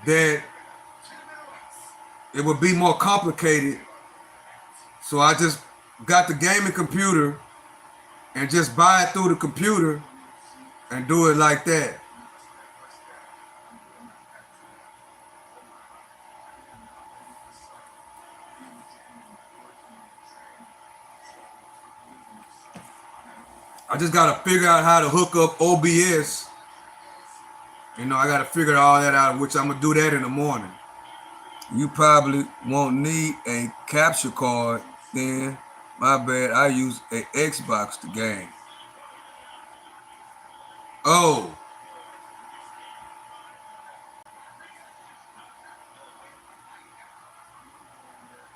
that it would be more complicated. So I just got the gaming computer and just buy it through the computer and do it like that. I just gotta figure out how to hook up OBS. You know, I gotta figure all that out, which I'm gonna do that in the morning. You probably won't need a capture card then. My bad, I use a Xbox to game. Oh.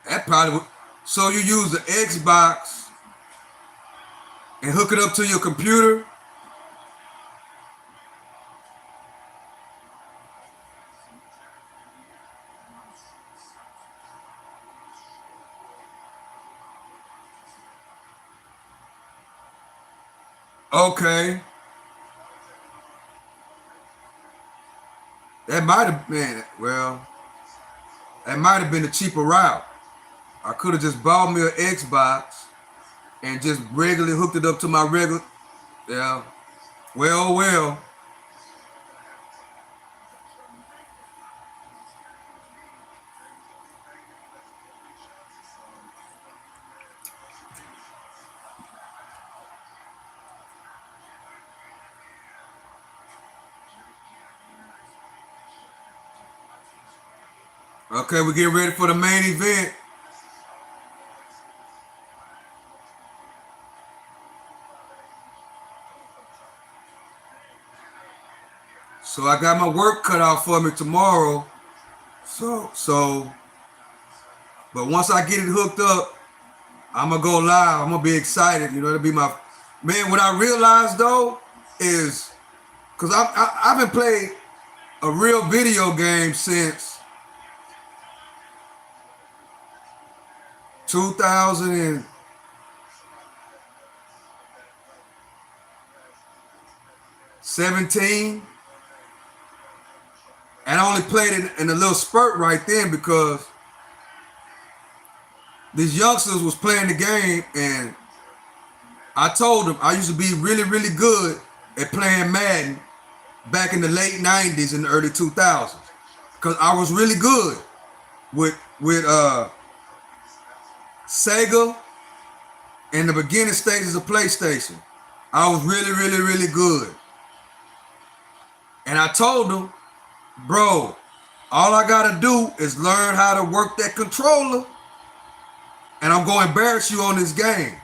That probably would. So you use the Xbox and hook it up to your computer? Okay. That might have been, well, that might have been a cheaper route. I could have just bought me an Xbox and just regularly hooked it up to my regular. Yeah. Well. Okay, we're getting ready for the main event. So I got my work cut out for me tomorrow. But once I get it hooked up, I'm gonna go live. I'm gonna be excited. You know, it'll be my man. What I realized though is, cause I haven't played a real video game since 2017, and I only played it in a little spurt right then because these youngsters was playing the game, and I told them I used to be really, really good at playing Madden back in the late 90s and the early 2000s, because I was really good with Sega in the beginning stages of PlayStation. I was really, really, really good. And I told them, bro, all I gotta do is learn how to work that controller, and I'm gonna embarrass you on this game.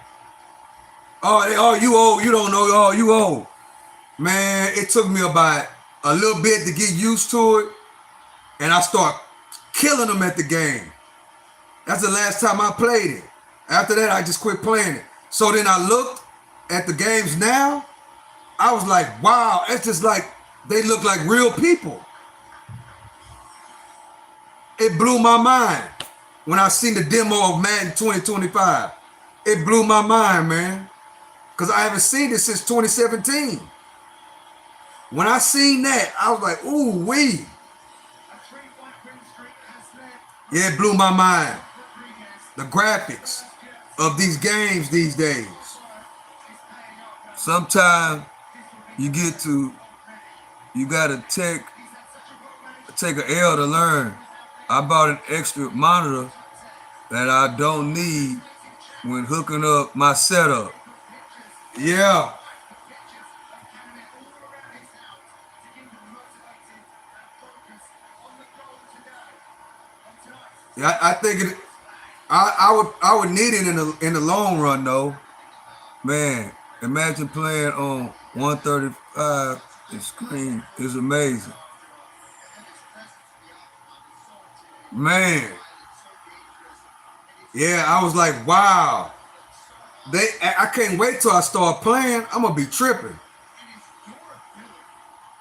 Oh, you old, you don't know, oh, you old. Man, it took me about a little bit to get used to it, and I start killing them at the game. That's the last time I played it. After that, I just quit playing it. So then I looked at the games now. I was like, wow, it's just like they look like real people. It blew my mind when I seen the demo of Madden 2025. It blew my mind, man, because I haven't seen it since 2017. When I seen that, I was like, ooh, wee. Yeah, it blew my mind. The graphics of these games these days. Sometimes you gotta take take an L to learn. I bought an extra monitor that I don't need when hooking up my setup. Yeah. Yeah, I think it. I would need it in the long run though. Man, imagine playing on 135. The screen is amazing. Man. Yeah, I was like, wow. I can't wait till I start playing. I'm gonna be tripping.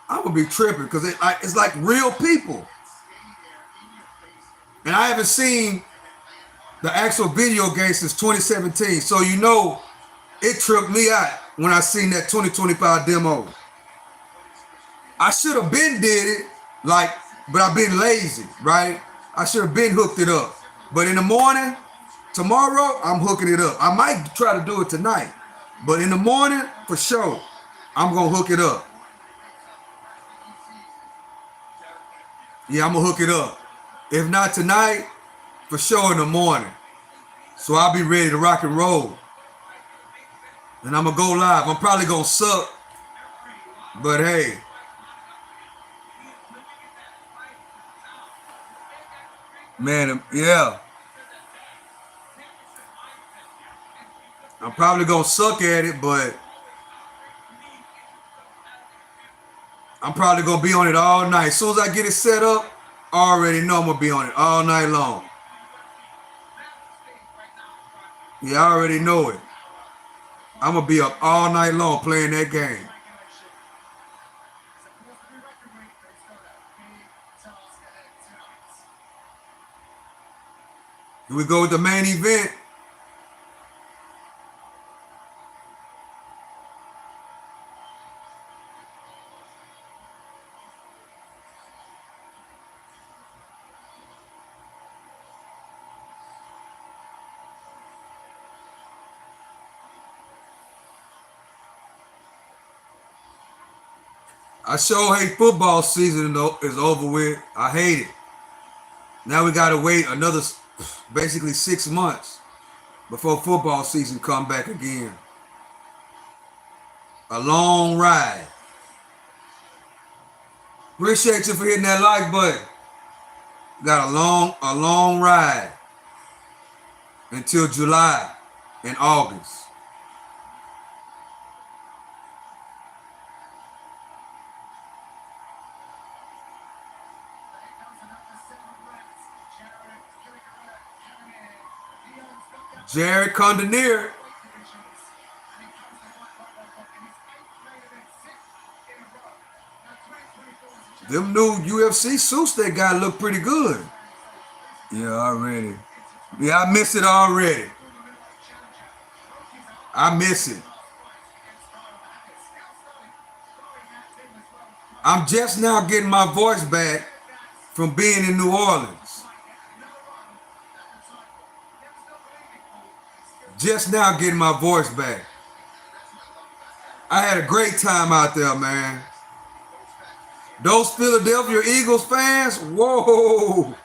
I'm gonna be tripping because it's like real people. And I haven't seen the actual video game since 2017. So you know, it tripped me out when I seen that 2025 demo. I should have been did it, like, but I've been lazy, right? I should have been hooked it up. But in the morning, tomorrow, I'm hooking it up. I might try to do it tonight, but in the morning, for sure, I'm gonna hook it up. Yeah, I'm gonna hook it up. If not tonight, for sure in the morning. So I'll be ready to rock and roll. And I'm gonna go live. I'm probably gonna suck, but hey. Man, yeah. I'm probably gonna suck at it, but I'm probably gonna be on it all night. As soon as I get it set up, I already know I'm gonna be on it all night long. Yeah, I already know it. I'm gonna be up all night long playing that game. Here we go with the main event. I sure hate football season is over with. I hate it. Now we gotta wait another basically 6 months before football season come back again. A long ride. Appreciate you for hitting that like button. Got a long ride until July and August. Jared Condonier. Them new UFC suits they got look pretty good. Yeah, already. Yeah, I miss it already. I miss it. I'm just now getting my voice back from being in New Orleans. Just now getting my voice back. I had a great time out there, man. Those Philadelphia Eagles fans, whoa.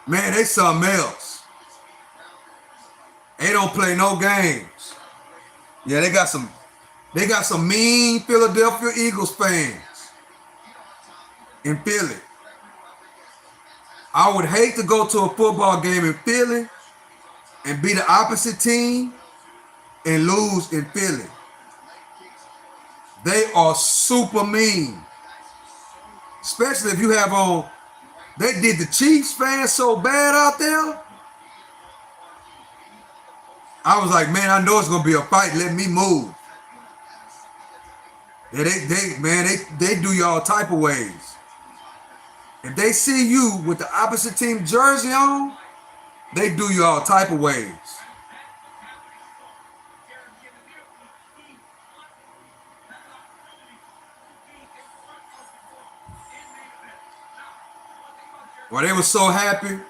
Man, they something else. They don't play no games. Yeah, they got some mean Philadelphia Eagles fans in Philly. I would hate to go to a football game in Philly and be the opposite team and lose in Philly. They are super mean. Especially if you have on, they did the Chiefs fans so bad out there. I was like, man, I know it's gonna be a fight. Let me move. Yeah, they do you all type of ways. If they see you with the opposite team jersey on, they do you all type of ways. Well, they were so happy.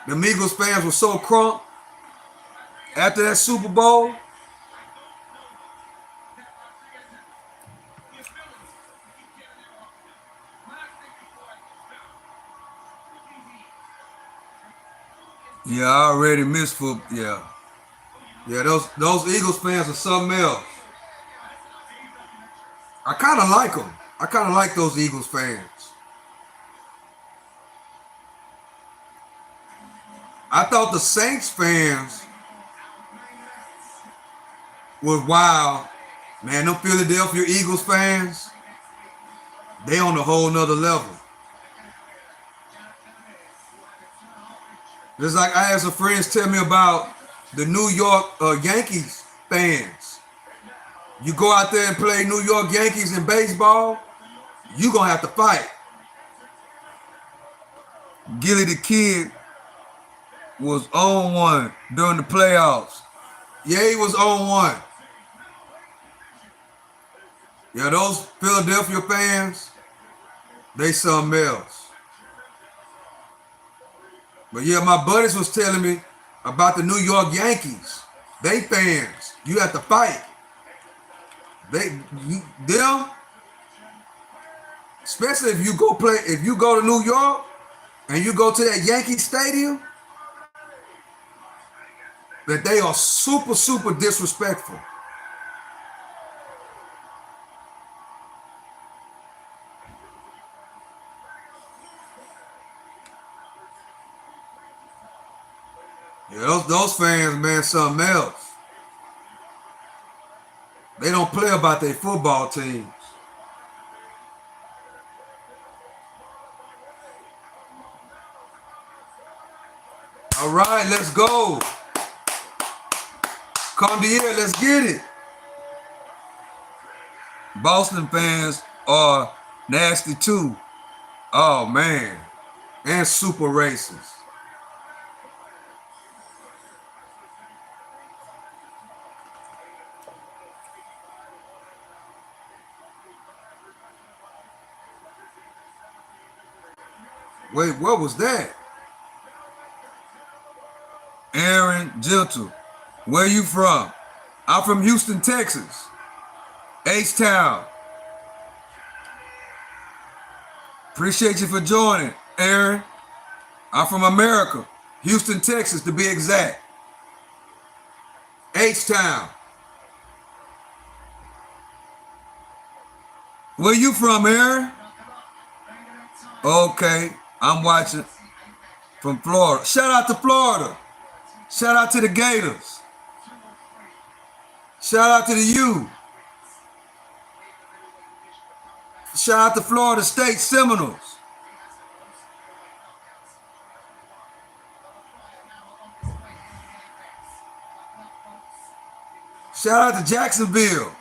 The Eagles fans were so crunk after that Super Bowl. Yeah, I already missed football. Yeah. Yeah, those Eagles fans are something else. I kind of like them. I kind of like those Eagles fans. I thought the Saints fans was wild. Man, them Philadelphia Eagles fans, they on a whole nother level. It's like I had some friends tell me about the New York Yankees fans. You go out there and play New York Yankees in baseball, you gonna have to fight. Gilly the Kid was on one during the playoffs. Yeah, he was on one. Yeah, those Philadelphia fans, they something else. But yeah, my buddies was telling me about the New York Yankees. They fans, you have to fight. Them, especially if you go to New York and you go to that Yankee Stadium, that they are super, super disrespectful. Yeah, those fans, man, something else. They don't play about their football teams. All right, let's go. Come to here, let's get it. Boston fans are nasty too. Oh man, and super racist. Wait, what was that? Aaron Gentle, where you from? I'm from Houston, Texas. H-Town. Appreciate you for joining, Aaron. I'm from America, Houston, Texas to be exact. H-Town. Where you from, Aaron? Okay, I'm watching from Florida. Shout out to Florida. Shout out to the Gators. Shout out to the U. Shout out to Florida State Seminoles. Shout out to Jacksonville.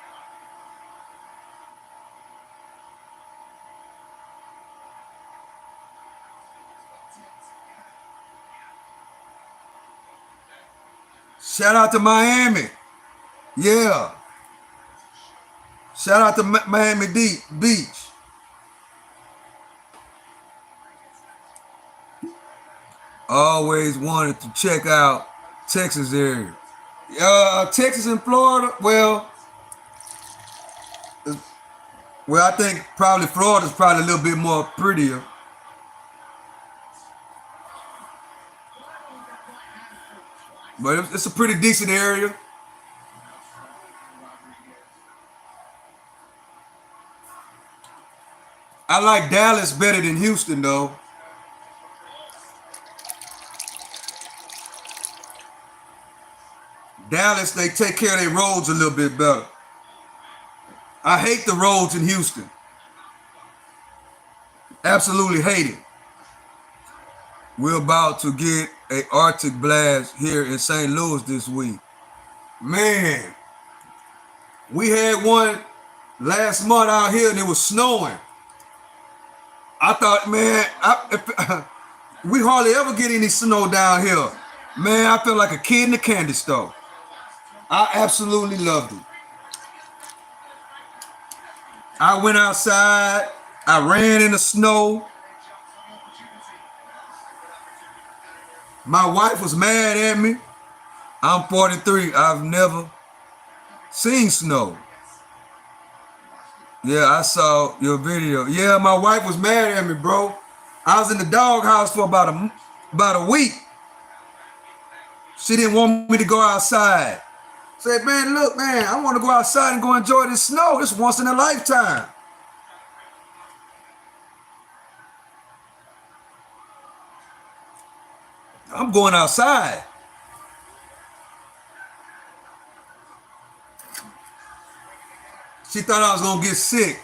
Shout out to Miami. Yeah. Shout out to Miami Beach. Always wanted to check out Texas area. Texas and Florida, well, I think probably Florida's probably a little bit more prettier. But it's a pretty decent area. I like Dallas better than Houston, though. Dallas, they take care of their roads a little bit better. I hate the roads in Houston. Absolutely hate it. We're about to get an Arctic blast here in St. Louis this week. Man, we had one last month out here and it was snowing. I thought, man, we hardly ever get any snow down here. Man, I felt like a kid in a candy store. I absolutely loved it. I went outside. I ran in the snow. My wife was mad at me. I'm 43. I've never seen snow. Yeah, I saw your video. Yeah, my wife was mad at me, bro. I was in the doghouse for about a week. She didn't want me to go outside. Said, man, look, man, I want to go outside and go enjoy this snow. It's once in a lifetime. I'm going outside. She thought I was going to get sick.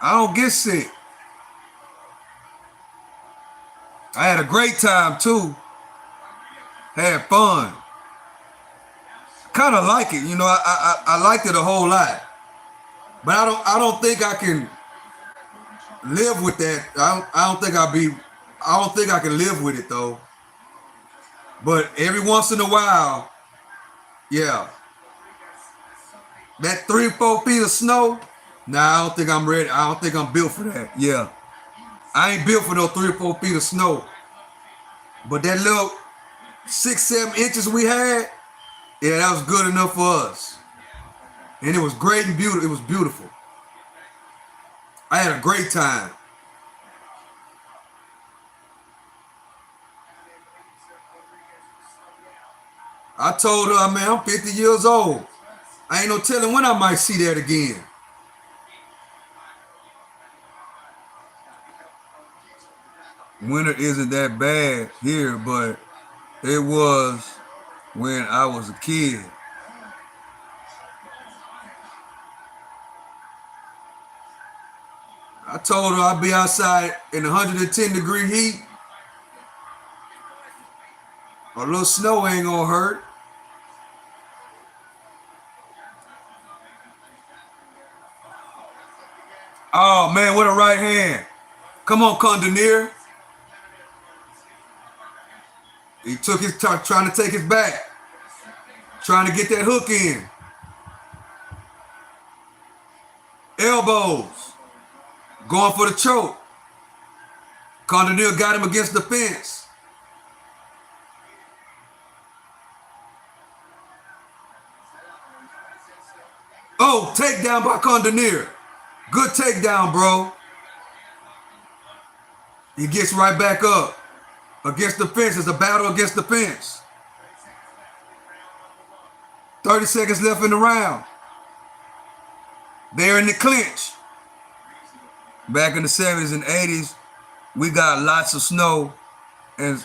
I don't get sick. I had a great time too. Had fun. Kind of like it, you know. I liked it a whole lot. But I don't think I can live with that. I don't think I can live with it though. But every once in a while, yeah. That 3-4 feet of snow, nah, I don't think I'm ready. I don't think I'm built for that. Yeah. I ain't built for no 3 or 4 feet of snow. But that little 6-7 inches we had, yeah, that was good enough for us. And it was great and beautiful. It was beautiful. I had a great time. I told her, man, I'm 50 years old. I ain't no telling when I might see that again. Winter isn't that bad here, but it was when I was a kid. I told her I'd be outside in 110-degree heat. A little snow ain't gonna hurt. Oh man, what a right hand. Come on, Condonier. He took his time, trying to take his back. Trying to get that hook in. Elbows. Going for the choke. Condonier got him against the fence. Oh, takedown by Condonier. Good takedown, bro. He gets right back up. Against the fence. It's a battle against the fence. 30 seconds left in the round. They're in the clinch. Back in the 70s and 80s, we got lots of snow and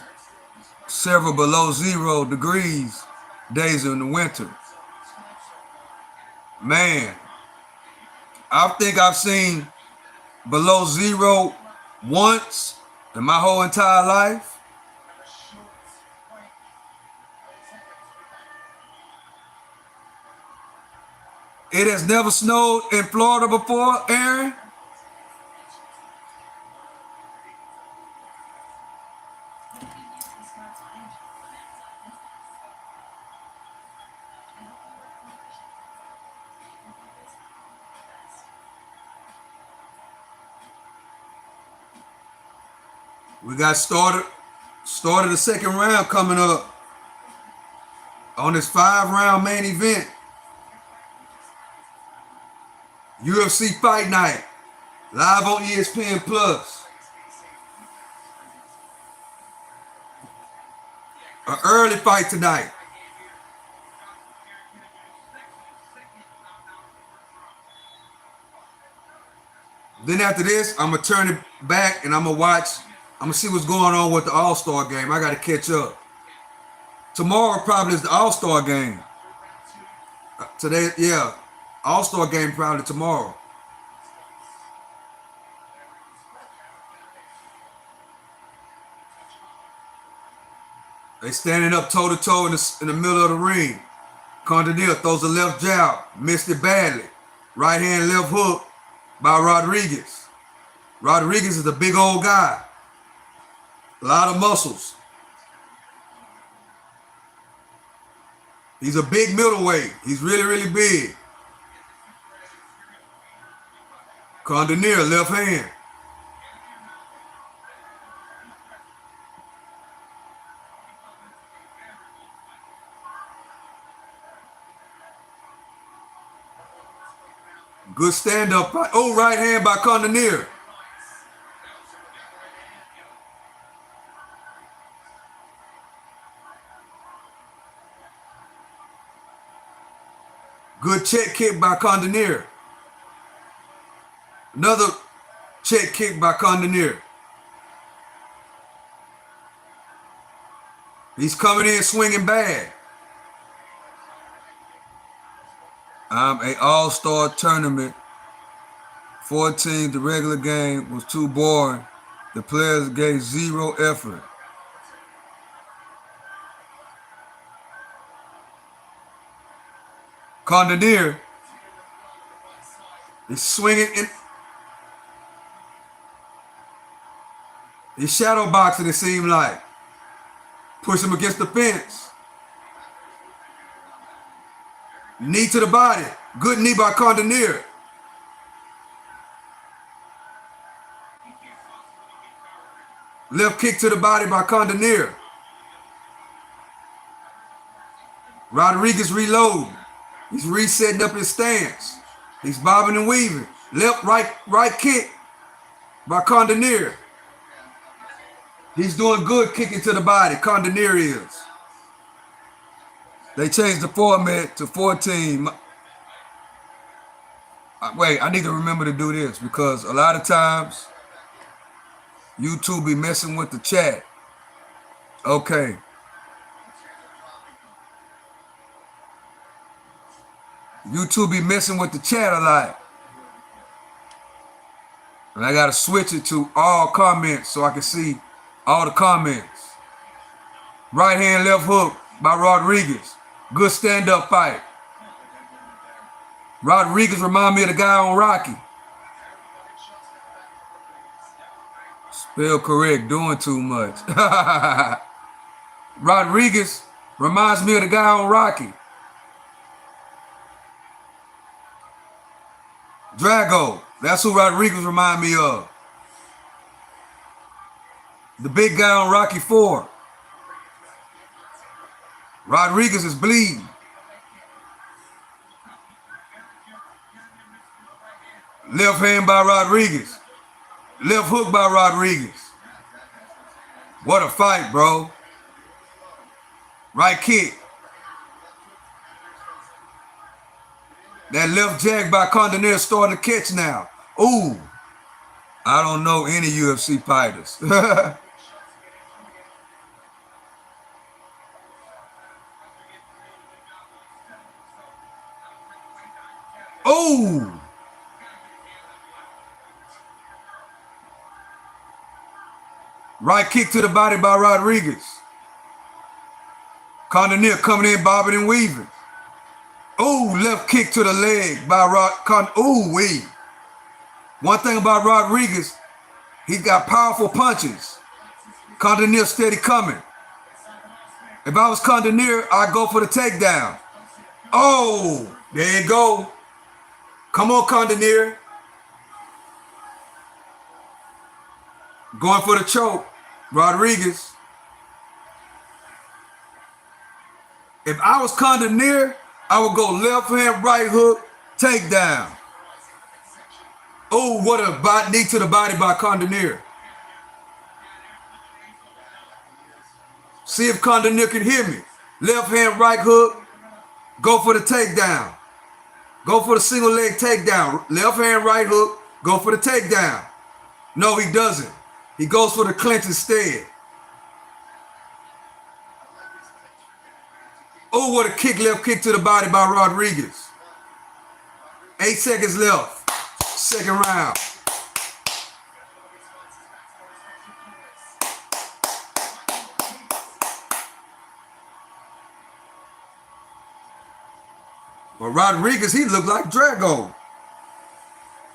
several below 0 degrees days in the winter. Man, I think I've seen below 0 once in my whole entire life. It has never snowed in Florida before, Aaron. We got started the second round coming up on this 5-round main event. UFC Fight Night, live on ESPN Plus. An early fight tonight. Then after this, I'm gonna turn it back and I'm gonna see what's going on with the All-Star game. I gotta catch up. Tomorrow probably is the All-Star game. Today, yeah, All-Star game probably tomorrow. They standing up toe-to-toe in the middle of the ring. Condonier throws a left jab, missed it badly. Right hand, left hook by Rodriguez. Rodriguez is a big old guy. A lot of muscles. He's a big middleweight. He's really, really big. Condonier, left hand. Good stand-up. Oh, right hand by Condonier. Good check kick by Condonier. Another check kick by Condonier. He's coming in swinging bad. A all-star tournament. 14, the regular game was too boring. The players gave zero effort. Condonier is swinging in. He's shadow boxing, it seemed like. Push him against the fence. Knee to the body. Good knee by Condonier. Left kick to the body by Condonier. Rodriguez reloading. He's resetting up his stance. He's bobbing and weaving. Left, right kick by Condonier. He's doing good kicking to the body. Condonier is. They changed the format to 14. Wait, I need to remember to do this because a lot of times YouTube be messing with the chat. Okay. YouTube be messing with the chat a lot. And I gotta switch it to all comments so I can see all the comments. Right hand, left hook by Rodriguez. Good stand-up fight. Rodriguez remind me of the guy on Rocky. Spell correct, doing too much. Rodriguez reminds me of the guy on Rocky. Drago, that's who Rodriguez remind me of. The big guy on Rocky 4. Rodriguez is bleeding. Left hand by Rodriguez. Left hook by Rodriguez. What a fight, bro. Right kick. That left jab by Condonier starting to catch now. Ooh. I don't know any UFC fighters. Oh. Right kick to the body by Rodriguez. Condonier coming in, bobbing and weaving. Oh, left kick to the leg by Ooh-wee. One thing about Rodriguez, he's got powerful punches. Condonier steady coming. If I was Condonier, I'd go for the takedown. Oh, there you go. Come on, Condonier. Going for the choke. Rodriguez. If I was Condonier, I would go left hand, right hook, takedown. Oh, what a knee to the body by Condonier. See if Condonier can hear me. Left hand, right hook, go for the takedown. Go for the single leg takedown. Left hand, right hook, go for the takedown. No, he doesn't. He goes for the clinch instead. Oh, what a kick, left kick to the body by Rodriguez. 8 seconds left. Second round. But Rodriguez, he looked like Drago.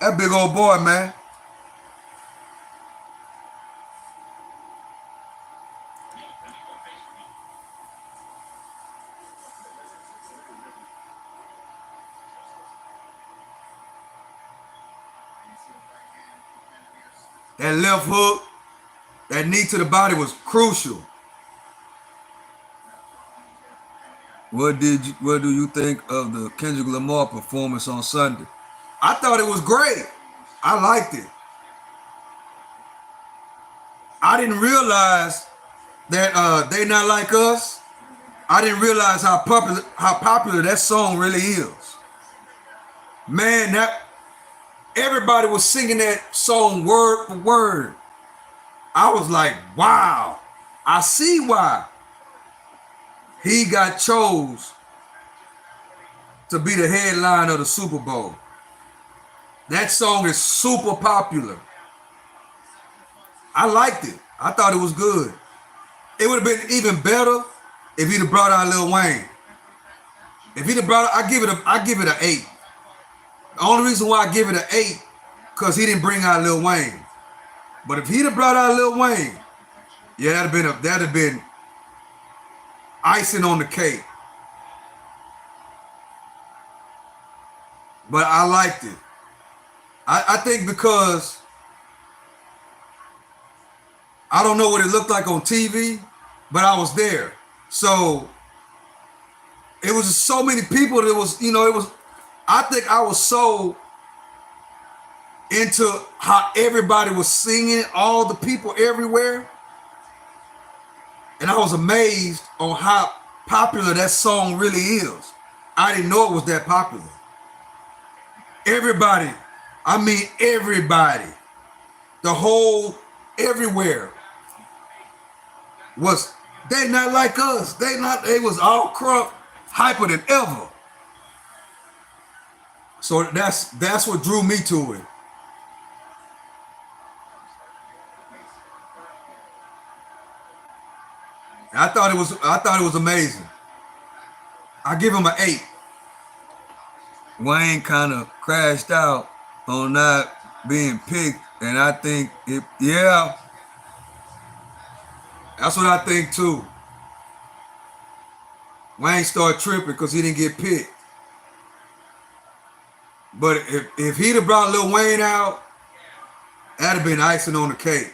That big old boy, man. That left hook, that knee to the body was crucial. What do you think of the Kendrick Lamar performance on Sunday? I thought it was great. I liked it. I didn't realize that They Not Like Us. I didn't realize how popular that song really is. Man, that everybody was singing that song word for word. I was like, wow, I see why he got chose to be the headline of the Super Bowl. That song is super popular. I liked it. I thought it was good. It would have been even better if he'd have brought out Lil Wayne. If he'd have brought it, I give it an 8. The only reason why I give it an 8, because he didn't bring out Lil Wayne. But if he'd have brought out Lil Wayne, yeah, that'd have been icing on the cake. But I liked it. I think because I don't know what it looked like on TV, but I was there. So it was so many people that I think I was so into how everybody was singing, all the people everywhere. And I was amazed on how popular that song really is. I didn't know it was that popular. Everybody, the whole, everywhere was, they not like us. They was all crunk, hyper than ever. So that's what drew me to it. I thought it was amazing. I give him an 8. Wayne kind of crashed out on not being picked, and I think that's what I think too. Wayne started tripping because he didn't get picked. But if he'd have brought Lil Wayne out, that'd have been icing on the cake.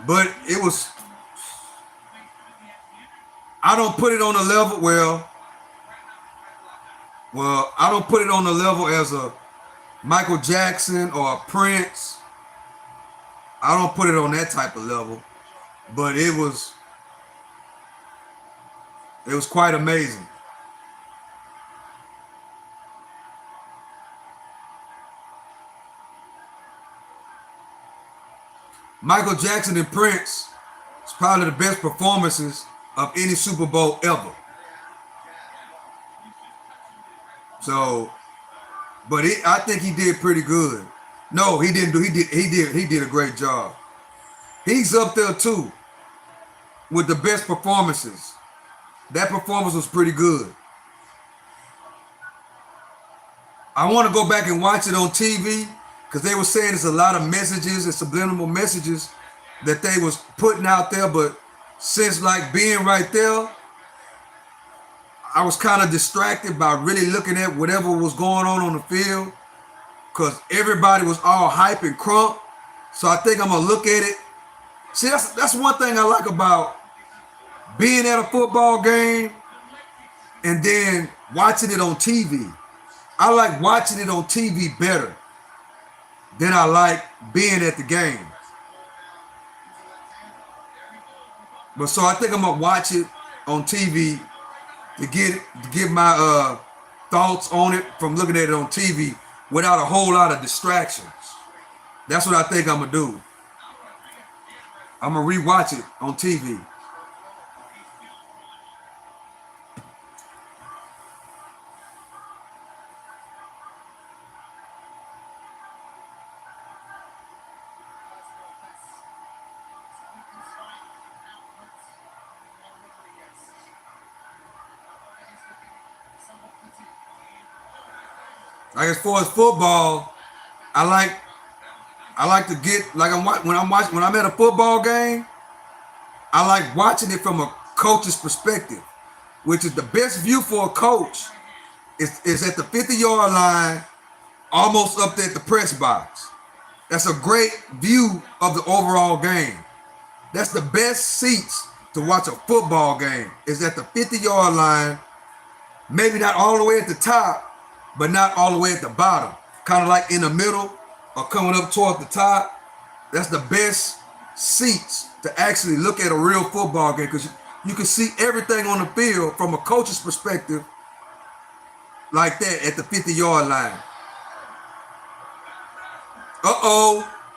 But it was, I don't put it on a level, I don't put it on the level as a Michael Jackson or a Prince. I don't put it on that type of level. But it was quite amazing. Michael Jackson and Prince is probably the best performances of any Super Bowl ever. So, but I think he did pretty good. No, he didn't do. He did a great job. He's up there too with the best performances. That performance was pretty good. I want to go back and watch it on TV because they were saying there's a lot of messages and subliminal messages that they was putting out there. But since like being right there, I was kind of distracted by really looking at whatever was going on the field because everybody was all hype and crunk. So I think I'm gonna look at it. See, that's one thing I like about being at a football game and then watching it on TV. I like watching it on TV better than I like being at the game. But so I think I'm gonna watch it on TV to get my thoughts on it from looking at it on TV without a whole lot of distractions. That's what I think I'm gonna do. I'm gonna rewatch it on TV. Like as far as football, I like to get like when I'm at a football game, I like watching it from a coach's perspective, which is the best view for a coach is at the 50-yard line, almost up there at the press box. That's a great view of the overall game. That's the best seats to watch a football game is at the 50-yard line, maybe not all the way at the top, but not all the way at the bottom. Kind of like in the middle or coming up toward the top. That's the best seats to actually look at a real football game because you can see everything on the field from a coach's perspective like that at the 50-yard line.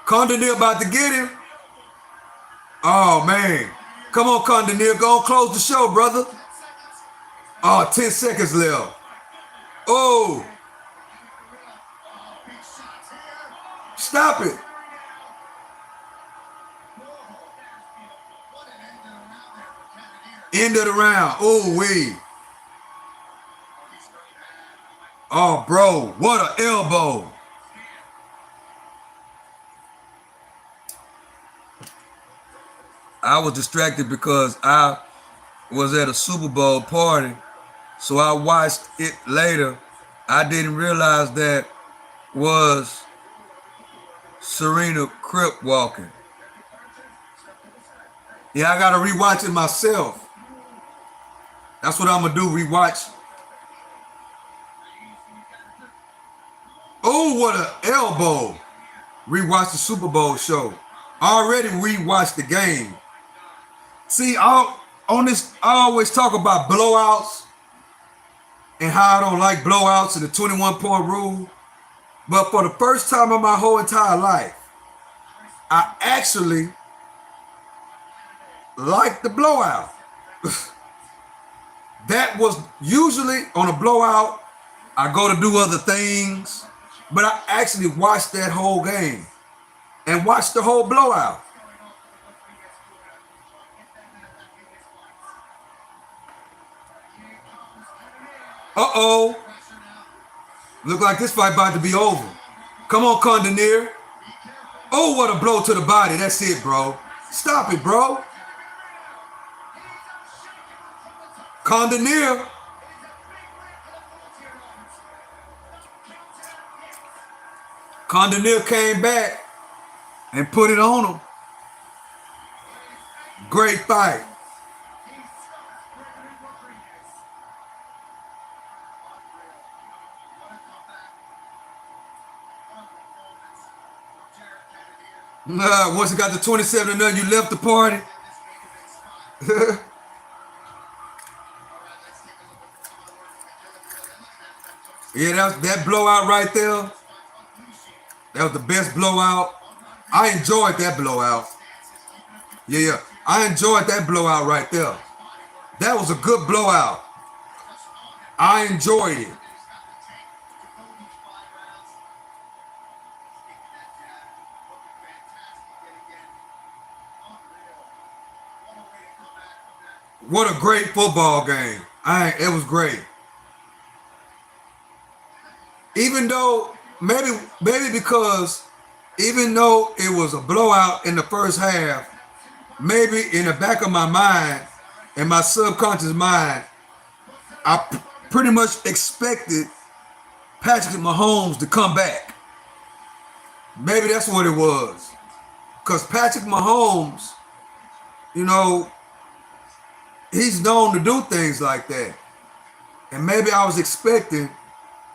Condonil about to get him. Oh, man. Come on, Condonil. Go on, close the show, brother. Oh, 10 seconds left. Oh. Stop it. End of the round. Oh, wait. Oh, bro. What an elbow. I was distracted because I was at a Super Bowl party, so I watched it later. I didn't realize that was Serena Crip walking. Yeah, I gotta rewatch it myself. That's what I'm gonna do, rewatch. Oh, what an elbow. Rewatch the Super Bowl show. Already rewatched the game. See, on this, I always talk about blowouts and how I don't like blowouts and the 21-point rule. But for the first time in my whole entire life, I actually like the blowout. That was usually on a blowout, I go to do other things, but I actually watched that whole game and watched the whole blowout. Uh-oh. Look like this fight about to be over. Come on, Condonir. Oh, what a blow to the body. That's it, bro. Stop it, bro. Condonir. Condonir came back and put it on him. Great fight. Once you got the 27-0, you left the party. Yeah, that blowout right there. That was the best blowout. I enjoyed that blowout. Yeah, I enjoyed that blowout right there. That was a good blowout. I enjoyed it. What a great football game. It was great. Even though, maybe because even though it was a blowout in the first half, maybe in the back of my mind, in my subconscious mind, I pretty much expected Patrick Mahomes to come back. Maybe that's what it was. Because Patrick Mahomes, you know, he's known to do things like that. And maybe I was expecting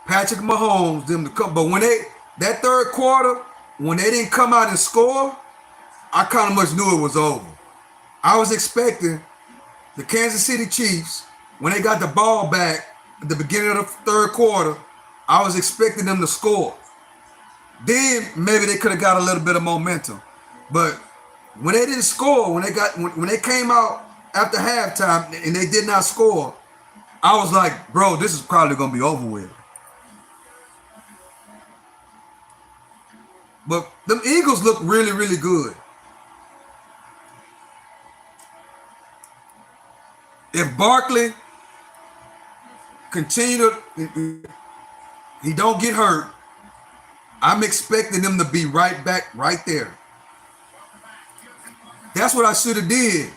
Patrick Mahomes them to come. But when that third quarter, when they didn't come out and score, I kind of much knew it was over. I was expecting the Kansas City Chiefs, when they got the ball back at the beginning of the third quarter, I was expecting them to score. Then maybe they could have got a little bit of momentum. But when they didn't score, when they came out after halftime and they did not score, I was like, bro, this is probably going to be over with. But them Eagles look really, really good. If Barkley he don't get hurt, I'm expecting them to be right back right there. That's what I should have did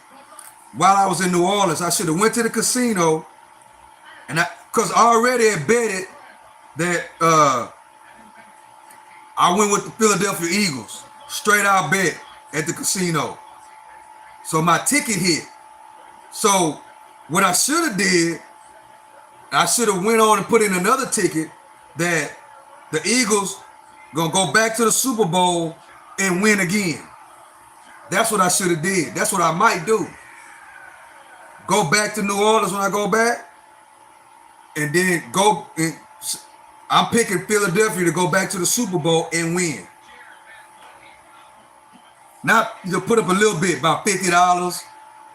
while I was in New Orleans. I should have went to the casino, and because I already had betted that I went with the Philadelphia Eagles, straight out bet at the casino. So my ticket hit. So what I should have did, I should have went on and put in another ticket that the Eagles gonna go back to the Super Bowl and win again. That's what I should have did. That's what I might do. Go back to New Orleans when I go back, and then go and I'm picking Philadelphia to go back to the Super Bowl and win. Not to put up a little bit, about $50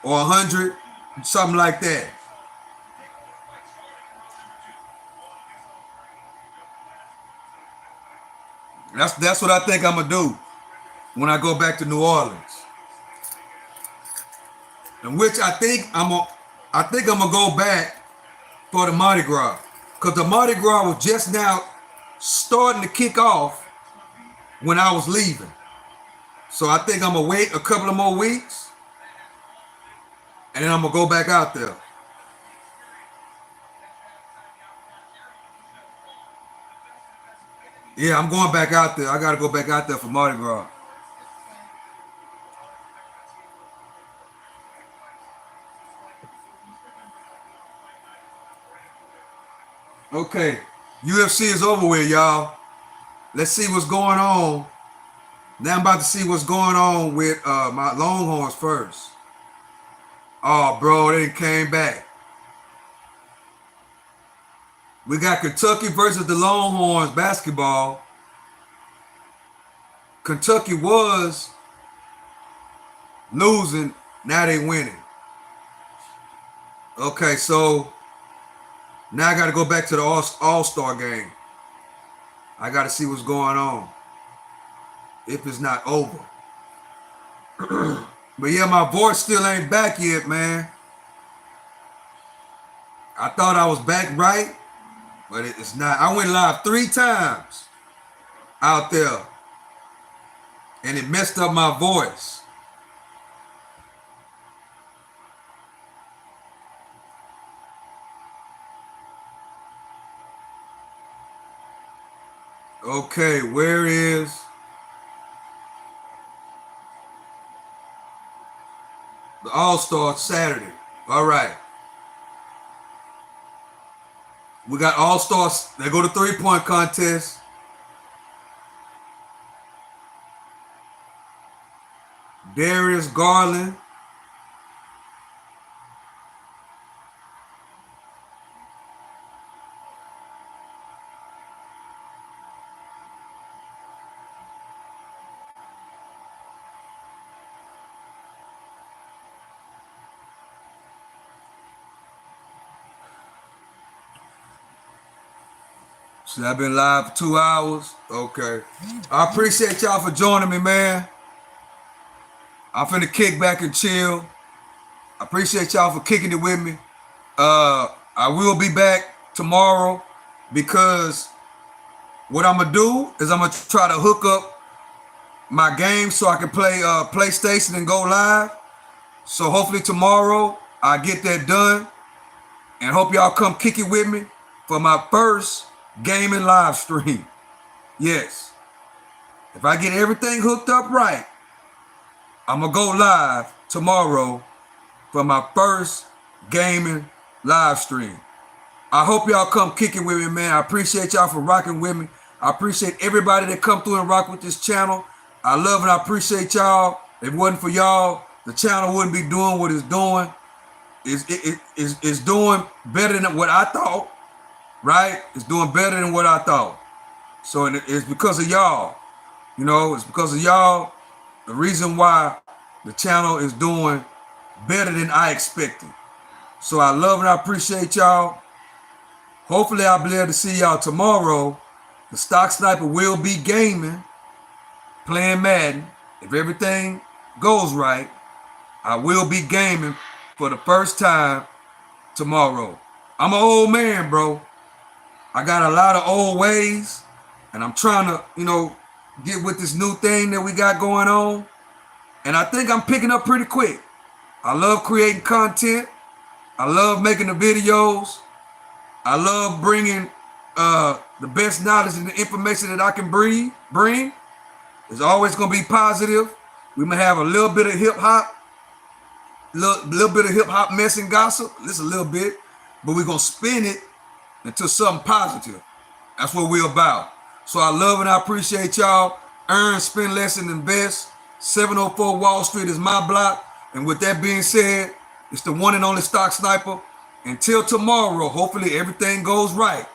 or $100, something like that. That's what I think I'm gonna do when I go back to New Orleans. And which I think I'm gonna go back for the Mardi Gras. Because the Mardi Gras was just now starting to kick off when I was leaving. So I think I'm gonna wait a couple of more weeks and then I'm gonna go back out there. Yeah, I'm going back out there. I gotta go back out there for Mardi Gras. Okay, UFC is over with, y'all. Let's see what's going on. Now I'm about to see what's going on with my Longhorns first. Oh, bro, they came back. We got Kentucky versus the Longhorns basketball. Kentucky was losing, now they winning. Okay, so now I got to go back to the All-Star game. I got to see what's going on, if it's not over. But yeah, my voice still ain't back yet, man. I thought I was back right, but it's not. I went live 3 times out there, and it messed up my voice. Okay, where is the All-Star Saturday? All right. We got All-Stars. They go to 3-point contest. Darius Garland. So I've been live for 2 hours. Okay. I appreciate y'all for joining me, man. I'm finna kick back and chill. I appreciate y'all for kicking it with me. I will be back tomorrow because what I'm gonna do is I'm gonna try to hook up my game so I can play PlayStation and go live. So hopefully tomorrow I get that done, and hope y'all come kick it with me for my first gaming live stream. Yes, if I get everything hooked up right, I'm gonna go live tomorrow for my first gaming live stream. I hope y'all come kick it with me, man. I appreciate y'all for rocking with me. I appreciate everybody that come through and rock with this channel. I love and I appreciate y'all. If it wasn't for y'all, the channel wouldn't be doing what it's doing. It's doing better than what I thought, right? It's doing better than what I thought. So it's because of y'all. You know, it's because of y'all. The reason why the channel is doing better than I expected. So I love and I appreciate y'all. Hopefully I'll be able to see y'all tomorrow. The Stock Sniper will be gaming, playing Madden. If everything goes right, I will be gaming for the first time tomorrow. I'm an old man, bro. I got a lot of old ways, and I'm trying to, get with this new thing that we got going on. And I think I'm picking up pretty quick. I love creating content. I love making the videos. I love bringing the best knowledge and the information that I can bring. It's always going to be positive. We may have a little bit of hip hop, little bit of hip hop mess and gossip, just a little bit, but we're going to spin it into something positive. That's what we're about. So I love and I appreciate y'all. Earn, spend less, and invest. 704 Wall Street is my block. And with that being said, it's the one and only Stock Sniper. Until tomorrow, hopefully everything goes right.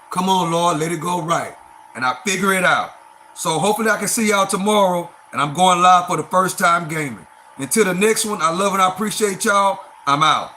Come on, Lord, let it go right. And I figure it out. So hopefully I can see y'all tomorrow. And I'm going live for the first time gaming. Until the next one, I love and I appreciate y'all. I'm out.